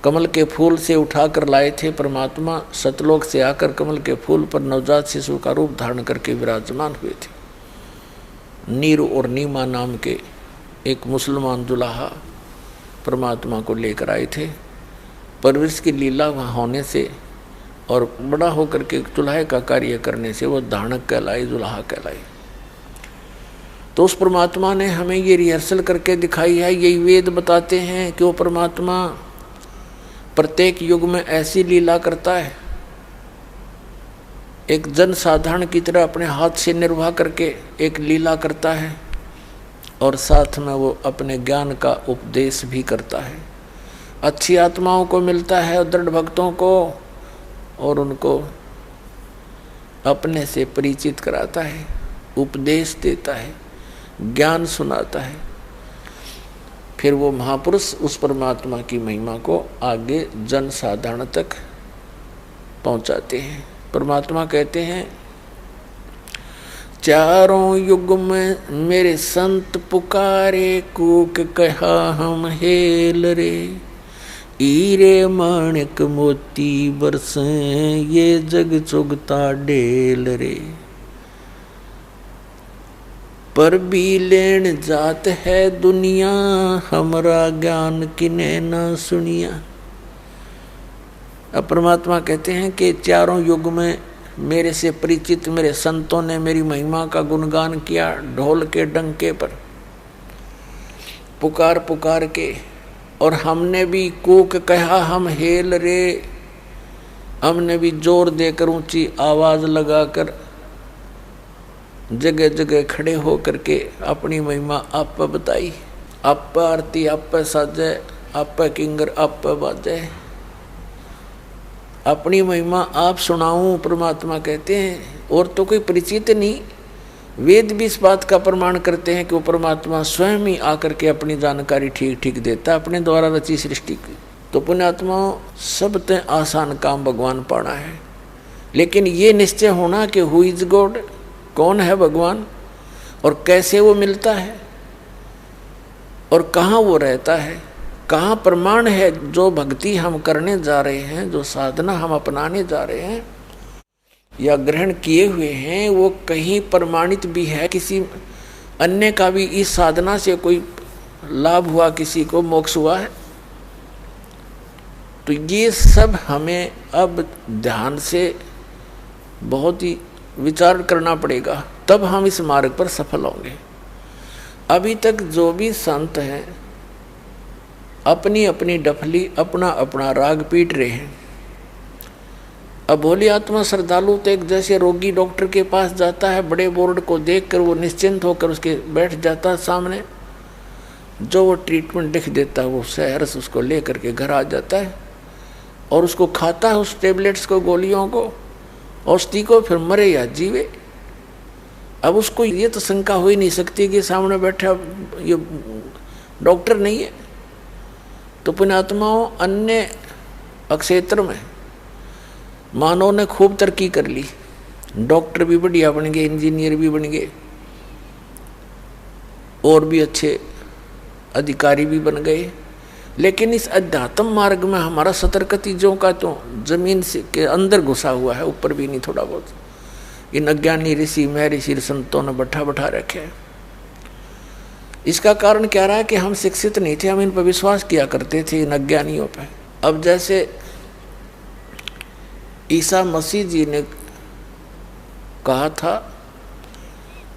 कमल के फूल से उठाकर लाए थे परमात्मा, सतलोक से आकर कमल के फूल पर नवजात शिशु का रूप धारण करके विराजमान हुए थे। नीरू और नीमा नाम के एक मुसलमान दुल्हा परमात्मा को लेकर आए थे परवरिश की लीला वहाँ होने से और बड़ा होकर के चुल्हे का कार्य करने से वो धानक कहलाई, जुल्हा कहलाई। तो उस परमात्मा ने हमें ये रिहर्सल करके दिखाई है। यही वेद बताते हैं कि वो परमात्मा प्रत्येक युग में ऐसी लीला करता है, एक जन साधारण की तरह अपने हाथ से निर्वाह करके एक लीला करता है और साथ में वो अपने ज्ञान का उपदेश भी करता है। अच्छी आत्माओं को मिलता है, दृढ़ भक्तों को, और उनको अपने से परिचित कराता है, उपदेश देता है, ज्ञान सुनाता है। फिर वो महापुरुष उस परमात्मा की महिमा को आगे जन साधारण तक पहुंचाते हैं। परमात्मा कहते हैं, चारों युग में मेरे संत पुकारे, कूक कहा हम हेल रे, हीरे माणिक मोती बरसे, ये जग चुगता डेल रे। पर भी लेन जात है दुनिया, हमरा ज्ञान किने न सुनिया। अब परमात्मा कहते हैं कि चारों युग में मेरे से परिचित मेरे संतों ने मेरी महिमा का गुणगान किया, ढोल के डंके पर पुकार पुकार के, और हमने भी कूक कहा हम हेल रे, हमने भी जोर देकर ऊंची आवाज लगाकर जगह जगह खड़े हो करके अपनी महिमा आप बताई। आप आरती आप साजे, आप किंगर आप बाजे, अपनी महिमा आप सुनाऊं, परमात्मा कहते हैं। और तो कोई परिचित नहीं, वेद भी इस बात का प्रमाण करते हैं कि वो परमात्मा स्वयं ही आकर के अपनी जानकारी ठीक ठीक देता है, अपने द्वारा रची सृष्टि की। तो पुण्यात्माओं, सब ते आसान काम भगवान पाना है, लेकिन ये निश्चय होना कि हु इज गॉड, कौन है भगवान और कैसे वो मिलता है और कहाँ वो रहता है, कहाँ प्रमाण है जो भक्ति हम करने जा रहे हैं, जो साधना हम अपनाने जा रहे हैं या ग्रहण किए हुए हैं, वो कहीं प्रमाणित भी है, किसी अन्य का भी इस साधना से कोई लाभ हुआ, किसी को मोक्ष हुआ है। तो ये सब हमें अब ध्यान से बहुत ही विचार करना पड़ेगा, तब हम इस मार्ग पर सफल होंगे। अभी तक जो भी संत हैं अपनी अपनी डफली, अपना अपना राग पीट रहे हैं। अब भोली आत्मा श्रद्धालु तो एक जैसे रोगी डॉक्टर के पास जाता है, बड़े बोर्ड को देखकर वो निश्चिंत होकर उसके बैठ जाता है सामने, जो वो ट्रीटमेंट लिख देता है वो सहर्ष उसको ले करके घर आ जाता है और उसको खाता है, उस टेबलेट्स को, गोलियों को, औषधि को, फिर मरे या जीवे। अब उसको ये तो शंका हो ही नहीं सकती कि सामने बैठा ये डॉक्टर नहीं है। तो पुण्यात्माओं, अन्य क्षेत्र में मानव ने खूब तरक्की कर ली, डॉक्टर भी बढ़िया बन गए, इंजीनियर भी बन गए, और भी अच्छे अधिकारी भी बन गए, लेकिन इस अध्यात्म मार्ग में हमारा सतर्क चीजों का तो जमीन से के अंदर घुसा हुआ है, ऊपर भी नहीं थोड़ा बहुत। इन अज्ञानी ऋषि महर्षि संतों ने बैठा रखे हैं। इसका कारण क्या रहा कि हम शिक्षित नहीं थे, हम इन पर विश्वास किया करते थे, इन अज्ञानियों पर। अब जैसे ईसा मसीह जी ने कहा था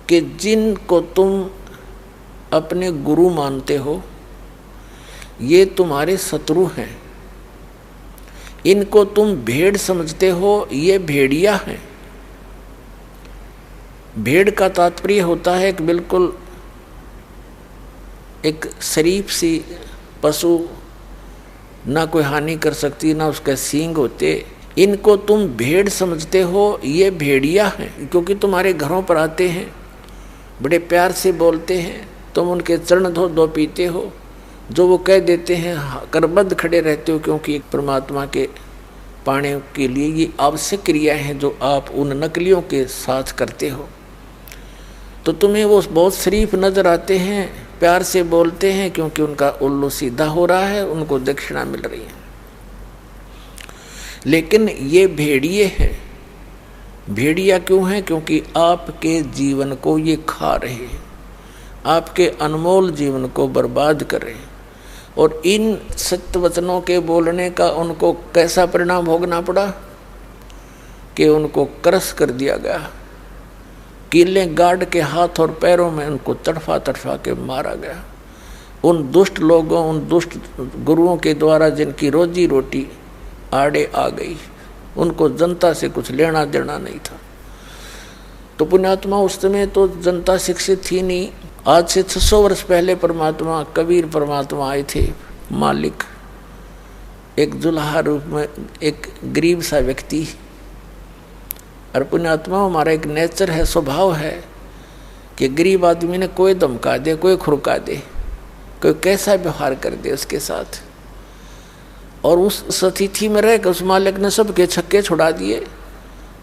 कि जिनको तुम अपने गुरु मानते हो ये तुम्हारे शत्रु हैं, इनको तुम भेड़ समझते हो ये भेड़िया हैं। भेड़ का तात्पर्य होता है कि बिल्कुल एक शरीफ सी पशु, ना कोई हानि कर सकती, ना उसके सींग होते। इनको तुम भेड़ समझते हो ये भेड़िया हैं, क्योंकि तुम्हारे घरों पर आते हैं, बड़े प्यार से बोलते हैं, तुम उनके चरण धो पीते हो, जो वो कह देते हैं करबद्ध खड़े रहते हो, क्योंकि एक परमात्मा के पाने के लिए ये आवश्यक क्रियाएं हैं जो आप उन नकलियों के साथ करते हो। तो तुम्हें वो बहुत शरीफ नजर आते हैं, प्यार से बोलते हैं, क्योंकि उनका उल्लू सीधा हो रहा है, उनको दक्षिणा मिल रही है। लेकिन ये भेड़िए हैं। भेड़िया क्यों हैं? क्योंकि आपके जीवन को ये खा रहे हैं, आपके अनमोल जीवन को बर्बाद कर रहे हैं, और इन सत्य वचनों के बोलने का उनको कैसा परिणाम भोगना पड़ा कि उनको क्रश कर दिया गया, कीलें गाड़ के हाथ और पैरों में उनको तड़फा तड़फा के मारा गया। उन दुष्ट लोगों, उन दुष्ट गुरुओं के द्वारा जिनकी रोजी रोटी आड़े आ गई, उनको जनता से कुछ लेना देना नहीं था। तो पुण्यात्मा उस समय तो जनता शिक्षित थी नहीं। आज से 600 वर्ष पहले परमात्मा कबीर परमात्मा आए थे, मालिक एक जुल्हा रूप में, एक गरीब सा व्यक्ति। और पुण्यात्मा हमारा एक नेचर है, स्वभाव है कि गरीब आदमी ने कोई धमका दे, कोई खुरका दे, कोई कैसा व्यवहार कर दे उसके साथ। और उस अतिथि में रहकर उस मालिक ने सबके छक्के छुड़ा दिए।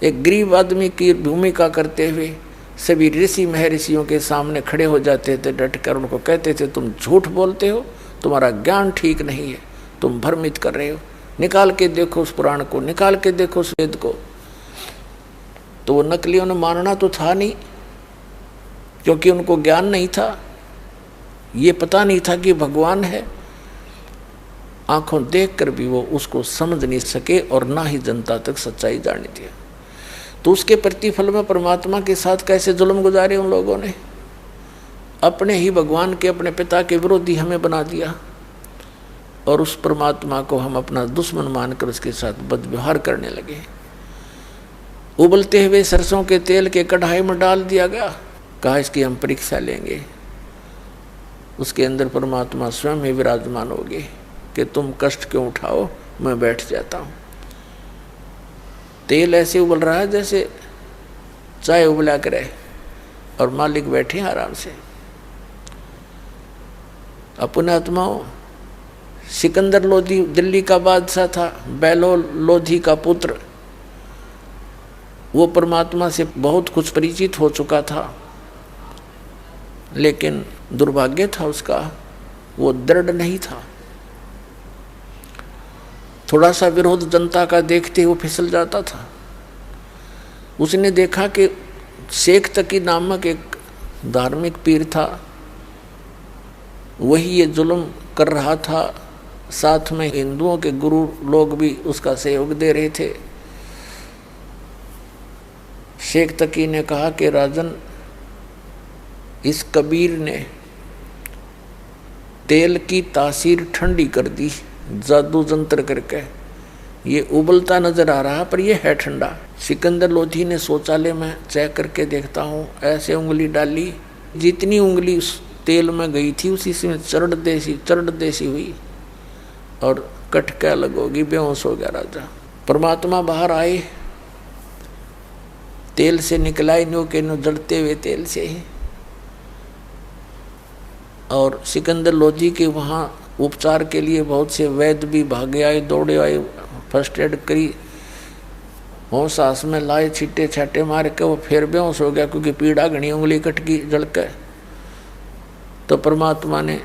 एक गरीब आदमी की भूमिका करते हुए सभी ऋषि महर्षियों के सामने खड़े हो जाते थे, डटकर उनको कहते थे तुम झूठ बोलते हो, तुम्हारा ज्ञान ठीक नहीं है, तुम भ्रमित कर रहे हो, निकाल के देखो उस पुराण को, निकाल के देखो उस वेद को। तो वो नकलियों ने मानना तो था नहीं, क्योंकि उनको ज्ञान नहीं था, ये पता नहीं था कि भगवान है। आंखों देखकर भी वो उसको समझ नहीं सके और ना ही जनता तक सच्चाई जाने दिया। तो उसके प्रतिफल में परमात्मा के साथ कैसे जुल्म गुजारे उन लोगों ने। अपने ही भगवान के, अपने पिता के विरोधी हमें बना दिया और उस परमात्मा को हम अपना दुश्मन मानकर उसके साथ बदव्यवहार करने लगे। उबलते हुए सरसों के तेल के कढ़ाई में डाल दिया गया, कहा इसकी हम परीक्षा लेंगे। उसके अंदर परमात्मा स्वयं ही विराजमान होगे कि तुम कष्ट क्यों उठाओ, मैं बैठ जाता हूँ। तेल ऐसे उबल रहा है जैसे चाय उबला करे और मालिक बैठे आराम से। अपने आत्माओं, सिकंदर लोधी दिल्ली का बादशाह था, बैलोल लोधी का पुत्र, वो परमात्मा से बहुत कुछ परिचित हो चुका था, लेकिन दुर्भाग्य था उसका, वो दृढ़ नहीं था। थोड़ा सा विरोध जनता का देखते वो फिसल जाता था। उसने देखा कि शेख तकी नामक एक धार्मिक पीर था, वही ये जुल्म कर रहा था, साथ में हिंदुओं के गुरु लोग भी उसका सहयोग दे रहे थे। शेख तकी ने कहा कि राजन, इस कबीर ने तेल की तासीर ठंडी कर दी जादू जंत्र करके, ये उबलता नजर आ रहा पर ये है ठंडा। सिकंदर लोधी ने शौचालय में चेक करके देखता हूँ, ऐसे उंगली डाली, जितनी उंगली उस तेल में गई थी उसी से चरड़ देसी हुई और कटके अलग होगी, बेहोश हो गया राजा। परमात्मा बाहर आए, तेल से निकला नो के नो जड़ते हुए तेल से ही, और सिकंदर लोधी के वहाँ उपचार के लिए बहुत से वैद्य भी भागे आए, दौड़े आए, फर्स्ट एड करी, होश सांस में लाए, छीटे छाटे मार के वो फिर बेहोश हो गया क्योंकि पीड़ा घनी, उंगली कट गई जड़ के। तो परमात्मा ने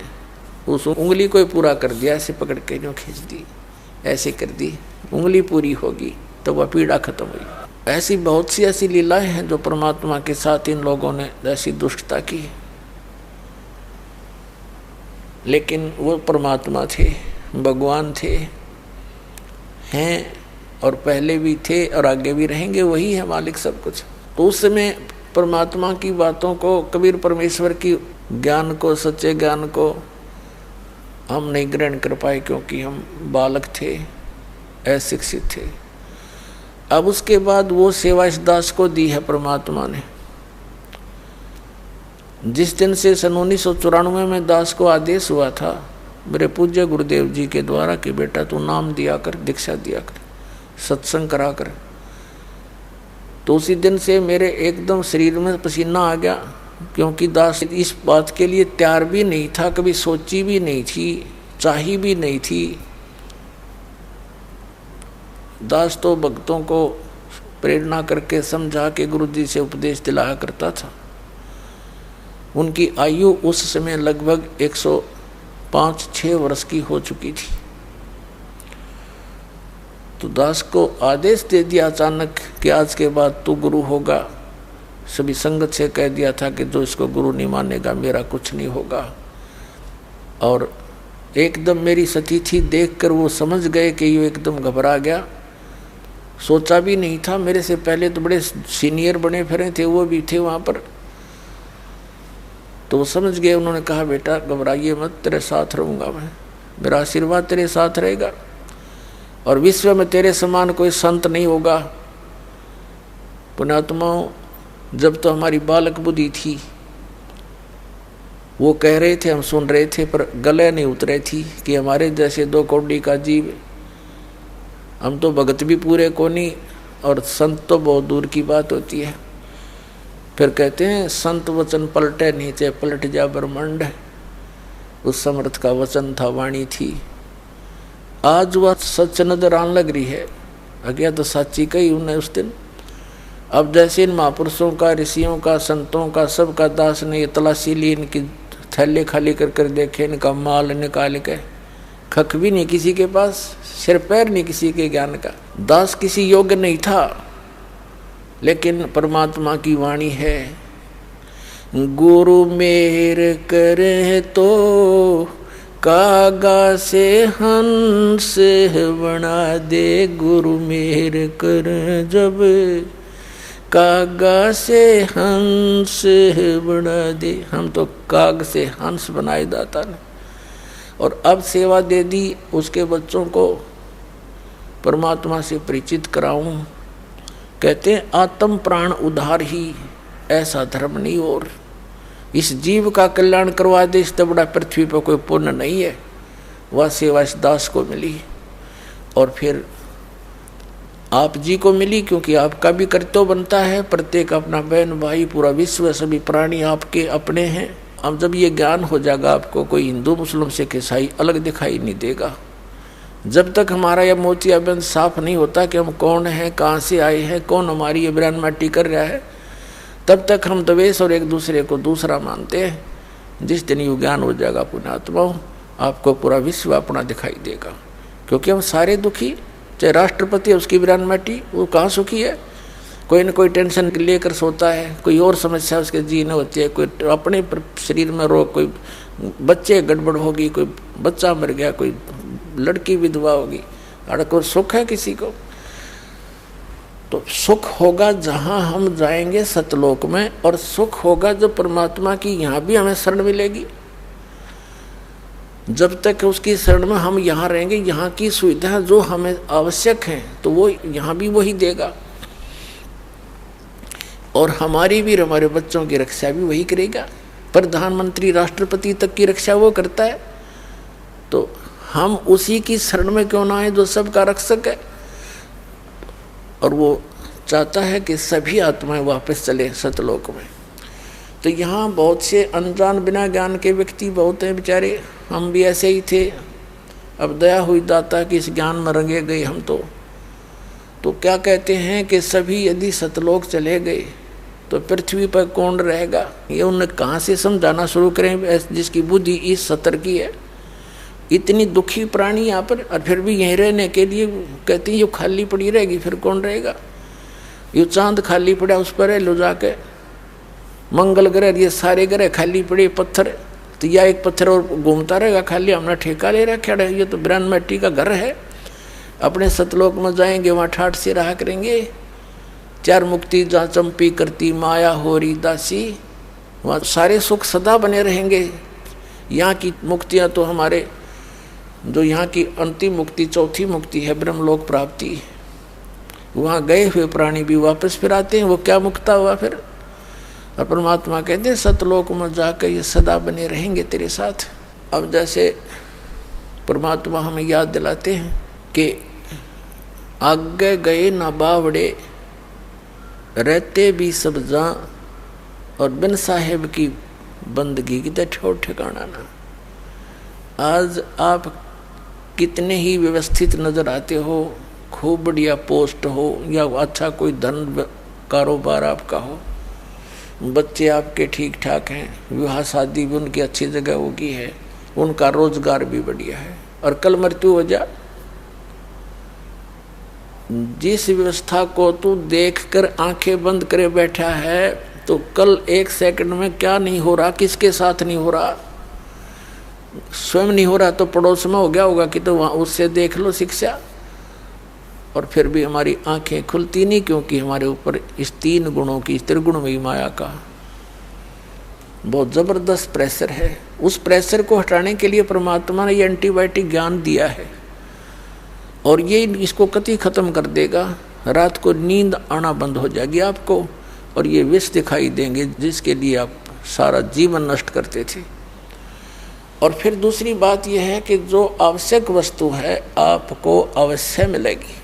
उस उंगली को ही पूरा कर दिया, ऐसे पकड़ के जो खींच दी, ऐसे कर दी, उंगली पूरी होगी तो वह पीड़ा खत्म हुई। ऐसी बहुत सी ऐसी लीलाएं हैं जो परमात्मा के साथ इन लोगों ने ऐसी दुष्टता की, लेकिन वो परमात्मा थे, भगवान थे, हैं और पहले भी थे और आगे भी रहेंगे, वही है मालिक सब कुछ। तो उस समय परमात्मा की बातों को, कबीर परमेश्वर की ज्ञान को, सच्चे ज्ञान को हम नहीं ग्रहण कर पाए क्योंकि हम बालक थे, अशिक्षित थे। अब उसके बाद वो सेवा इस दास को दी है परमात्मा ने। जिस दिन से सन 1994 में दास को आदेश हुआ था मेरे पूज्य गुरुदेव जी के द्वारा कि बेटा तू नाम दिया कर, दीक्षा दिया कर, सत्संग करा कर, तो उसी दिन से मेरे एकदम शरीर में पसीना आ गया, क्योंकि दास इस बात के लिए तैयार भी नहीं था, कभी सोची भी नहीं थी, चाही भी नहीं थी। दास तो भक्तों को प्रेरणा करके समझा के गुरु जी से उपदेश दिलाया करता था। उनकी आयु उस समय लगभग 105-6 वर्ष की हो चुकी थी। तो दास को आदेश दे दिया अचानक कि आज के बाद तू गुरु होगा। सभी संगत से कह दिया था कि जो इसको गुरु नहीं मानेगा मेरा कुछ नहीं होगा। और एकदम मेरी सतीथी देखकर वो समझ गए कि ये एकदम घबरा गया। सोचा भी नहीं था, मेरे से पहले तो बड़े सीनियर बने फिरे थे, वो भी थे वहाँ पर। तो वो समझ गए। उन्होंने कहा बेटा घबराइए मत, तेरे साथ रहूँगा मैं, मेरा आशीर्वाद तेरे साथ रहेगा और विश्व में तेरे समान कोई संत नहीं होगा। पुण्यात्माओं, जब तो हमारी बालक बुद्धि थी, वो कह रहे थे, हम सुन रहे थे, पर गले नहीं उतरे थी कि हमारे जैसे 2 कौड़ी का जीव, हम तो भगत भी पूरे को नहीं और संत तो बहुत दूर की बात होती है। फिर कहते हैं संत वचन पलटे नीचे पलट जा ब्रह्मांड, उस समर्थ का वचन था, वाणी थी। आज वह सच नजर आने लग रही है, अज्ञा तो साची कही उन्हें उस दिन। अब जैसे इन महापुरुषों का, ऋषियों का, संतों का, सबका दास ने ये तलाशी ली, इनकी थैले खाली कर कर देखे, इनका माल निकाल के, खक भी नहीं किसी के पास, सिर पैर नहीं किसी के ज्ञान का। दास किसी योग्य नहीं था, लेकिन परमात्मा की वाणी है, गुरु मेहर करे तो कागा से हंस बना दे, गुरु मेहर कर जब कागा से हंस बना दे। हम तो काग से हंस बनाए दाता ने, और अब सेवा दे दी उसके बच्चों को परमात्मा से परिचित कराऊं। कहते हैं आत्म प्राण उद्धार ही ऐसा धर्म नहीं, और इस जीव का कल्याण करवा दे, इससे बड़ा पृथ्वी पर कोई पुण्य नहीं है। वह सेवा इस दास को मिली और फिर आप जी को मिली, क्योंकि आपका भी कर्तव्य बनता है। प्रत्येक अपना बहन भाई, पूरा विश्व, सभी प्राणी आपके अपने हैं। अब जब ये ज्ञान हो जाएगा आपको, कोई हिंदू मुस्लिम सिख ईसाई अलग दिखाई नहीं देगा। जब तक हमारा यह मोतियाबिंद साफ नहीं होता कि हम कौन हैं, कहाँ से आए हैं, कौन हमारी ये ब्रांड माटी कर रहा है, तब तक हम द्वेष और एक दूसरे को दूसरा मानते हैं। जिस दिन ये ज्ञान हो जाएगा पुण्यात्माओं, आपको पूरा विश्व अपना दिखाई देगा। क्योंकि हम सारे दुखी, चाहे राष्ट्रपति है उसकी ब्रांड माटी, वो कहाँ सुखी है? कोई न कोई टेंशन लेकर सोता है, कोई और समस्या उसके जीने होती है, कोई अपने शरीर में रोग, कोई बच्चे गड़बड़ होगी, कोई बच्चा मर गया, कोई लड़की विधवा होगी, और कोई सुख है किसी को? तो सुख होगा जहाँ हम जाएंगे सतलोक में, और सुख होगा जो परमात्मा की यहाँ भी हमें शरण मिलेगी। जब तक उसकी शरण में हम यहाँ रहेंगे, यहाँ की सुविधा जो हमें आवश्यक है तो वो यहाँ भी वही देगा, और हमारी भी, हमारे बच्चों की रक्षा भी वही करेगा। प्रधानमंत्री राष्ट्रपति तक की रक्षा वो करता है, तो हम उसी की शरण में क्यों ना आए जो सबका रक्षक है। और वो चाहता है कि सभी आत्माएं वापस चले सतलोक में। तो यहाँ बहुत से अनजान बिना ज्ञान के व्यक्ति बहुत हैं बेचारे, हम भी ऐसे ही थे। अब दया हुई दाता कि इस ज्ञान में रंगे गए हम तो क्या कहते हैं कि सभी यदि सतलोक चले गए तो पृथ्वी पर कौन रहेगा? ये उन्हें कहाँ से समझाना शुरू करें जिसकी बुद्धि इस सतर की है। इतनी दुखी प्राणी यहाँ पर, और फिर भी यहीं रहने के लिए कहती है ये खाली पड़ी रहेगी, फिर कौन रहेगा? ये चांद खाली पड़ा, उस पर लो जाके मंगल ग्रह, ये सारे ग्रह खाली पड़े, पत्थर, तो यह एक पत्थर और घूमता रहेगा खाली, हमने ठेका ले रखा है। ये तो ब्रह्म मिट्टी का घर है। अपने सतलोक में जाएंगे, वहाँ ठाठ से रहा करेंगे। 4 मुक्ति जहाँ चंपी करती माया होरी दासी, वहाँ सारे सुख सदा बने रहेंगे। यहाँ की मुक्तियाँ तो हमारे, जो यहाँ की अंतिम मुक्ति, चौथी मुक्ति है ब्रह्मलोक प्राप्ति, वहाँ गए हुए प्राणी भी वापस फिर आते हैं। वो क्या मुक्ता हुआ फिर? और परमात्मा कहते हैं सतलोक में जाकर ये सदा बने रहेंगे तेरे साथ। अब जैसे परमात्मा हमें याद दिलाते हैं कि आगे गए ना बावड़े, रहते भी सब जा, और बिन साहेब की बंदगी की तो ठोर ठिकाना ना। आज आप कितने ही व्यवस्थित नजर आते हो, खूब बढ़िया पोस्ट हो या अच्छा कोई धन कारोबार आपका हो, बच्चे आपके ठीक ठाक हैं, विवाह शादी भी उनकी अच्छी जगह होगी है, उनका रोजगार भी बढ़िया है, और कल मृत्यु हो जा, जिस व्यवस्था को तू देखकर आंखें बंद करे बैठा है, तो कल 1 सेकंड में क्या नहीं हो रहा, किसके साथ नहीं हो रहा, स्वयं नहीं हो रहा तो पड़ोस में हो गया होगा कि तो वहाँ उससे देख लो शिक्षा। और फिर भी हमारी आंखें खुलती नहीं, क्योंकि हमारे ऊपर इस 3 गुणों की, त्रिगुणमयी माया का बहुत जबरदस्त प्रेशर है। उस प्रेशर को हटाने के लिए परमात्मा ने ये एंटीबायोटिक ज्ञान दिया है, और ये इसको कति खत्म कर देगा। रात को नींद आना बंद हो जाएगी आपको, और ये विष दिखाई देंगे जिसके लिए आप सारा जीवन नष्ट करते थे। और फिर दूसरी बात यह है कि जो आवश्यक वस्तु है आपको अवश्य मिलेगी।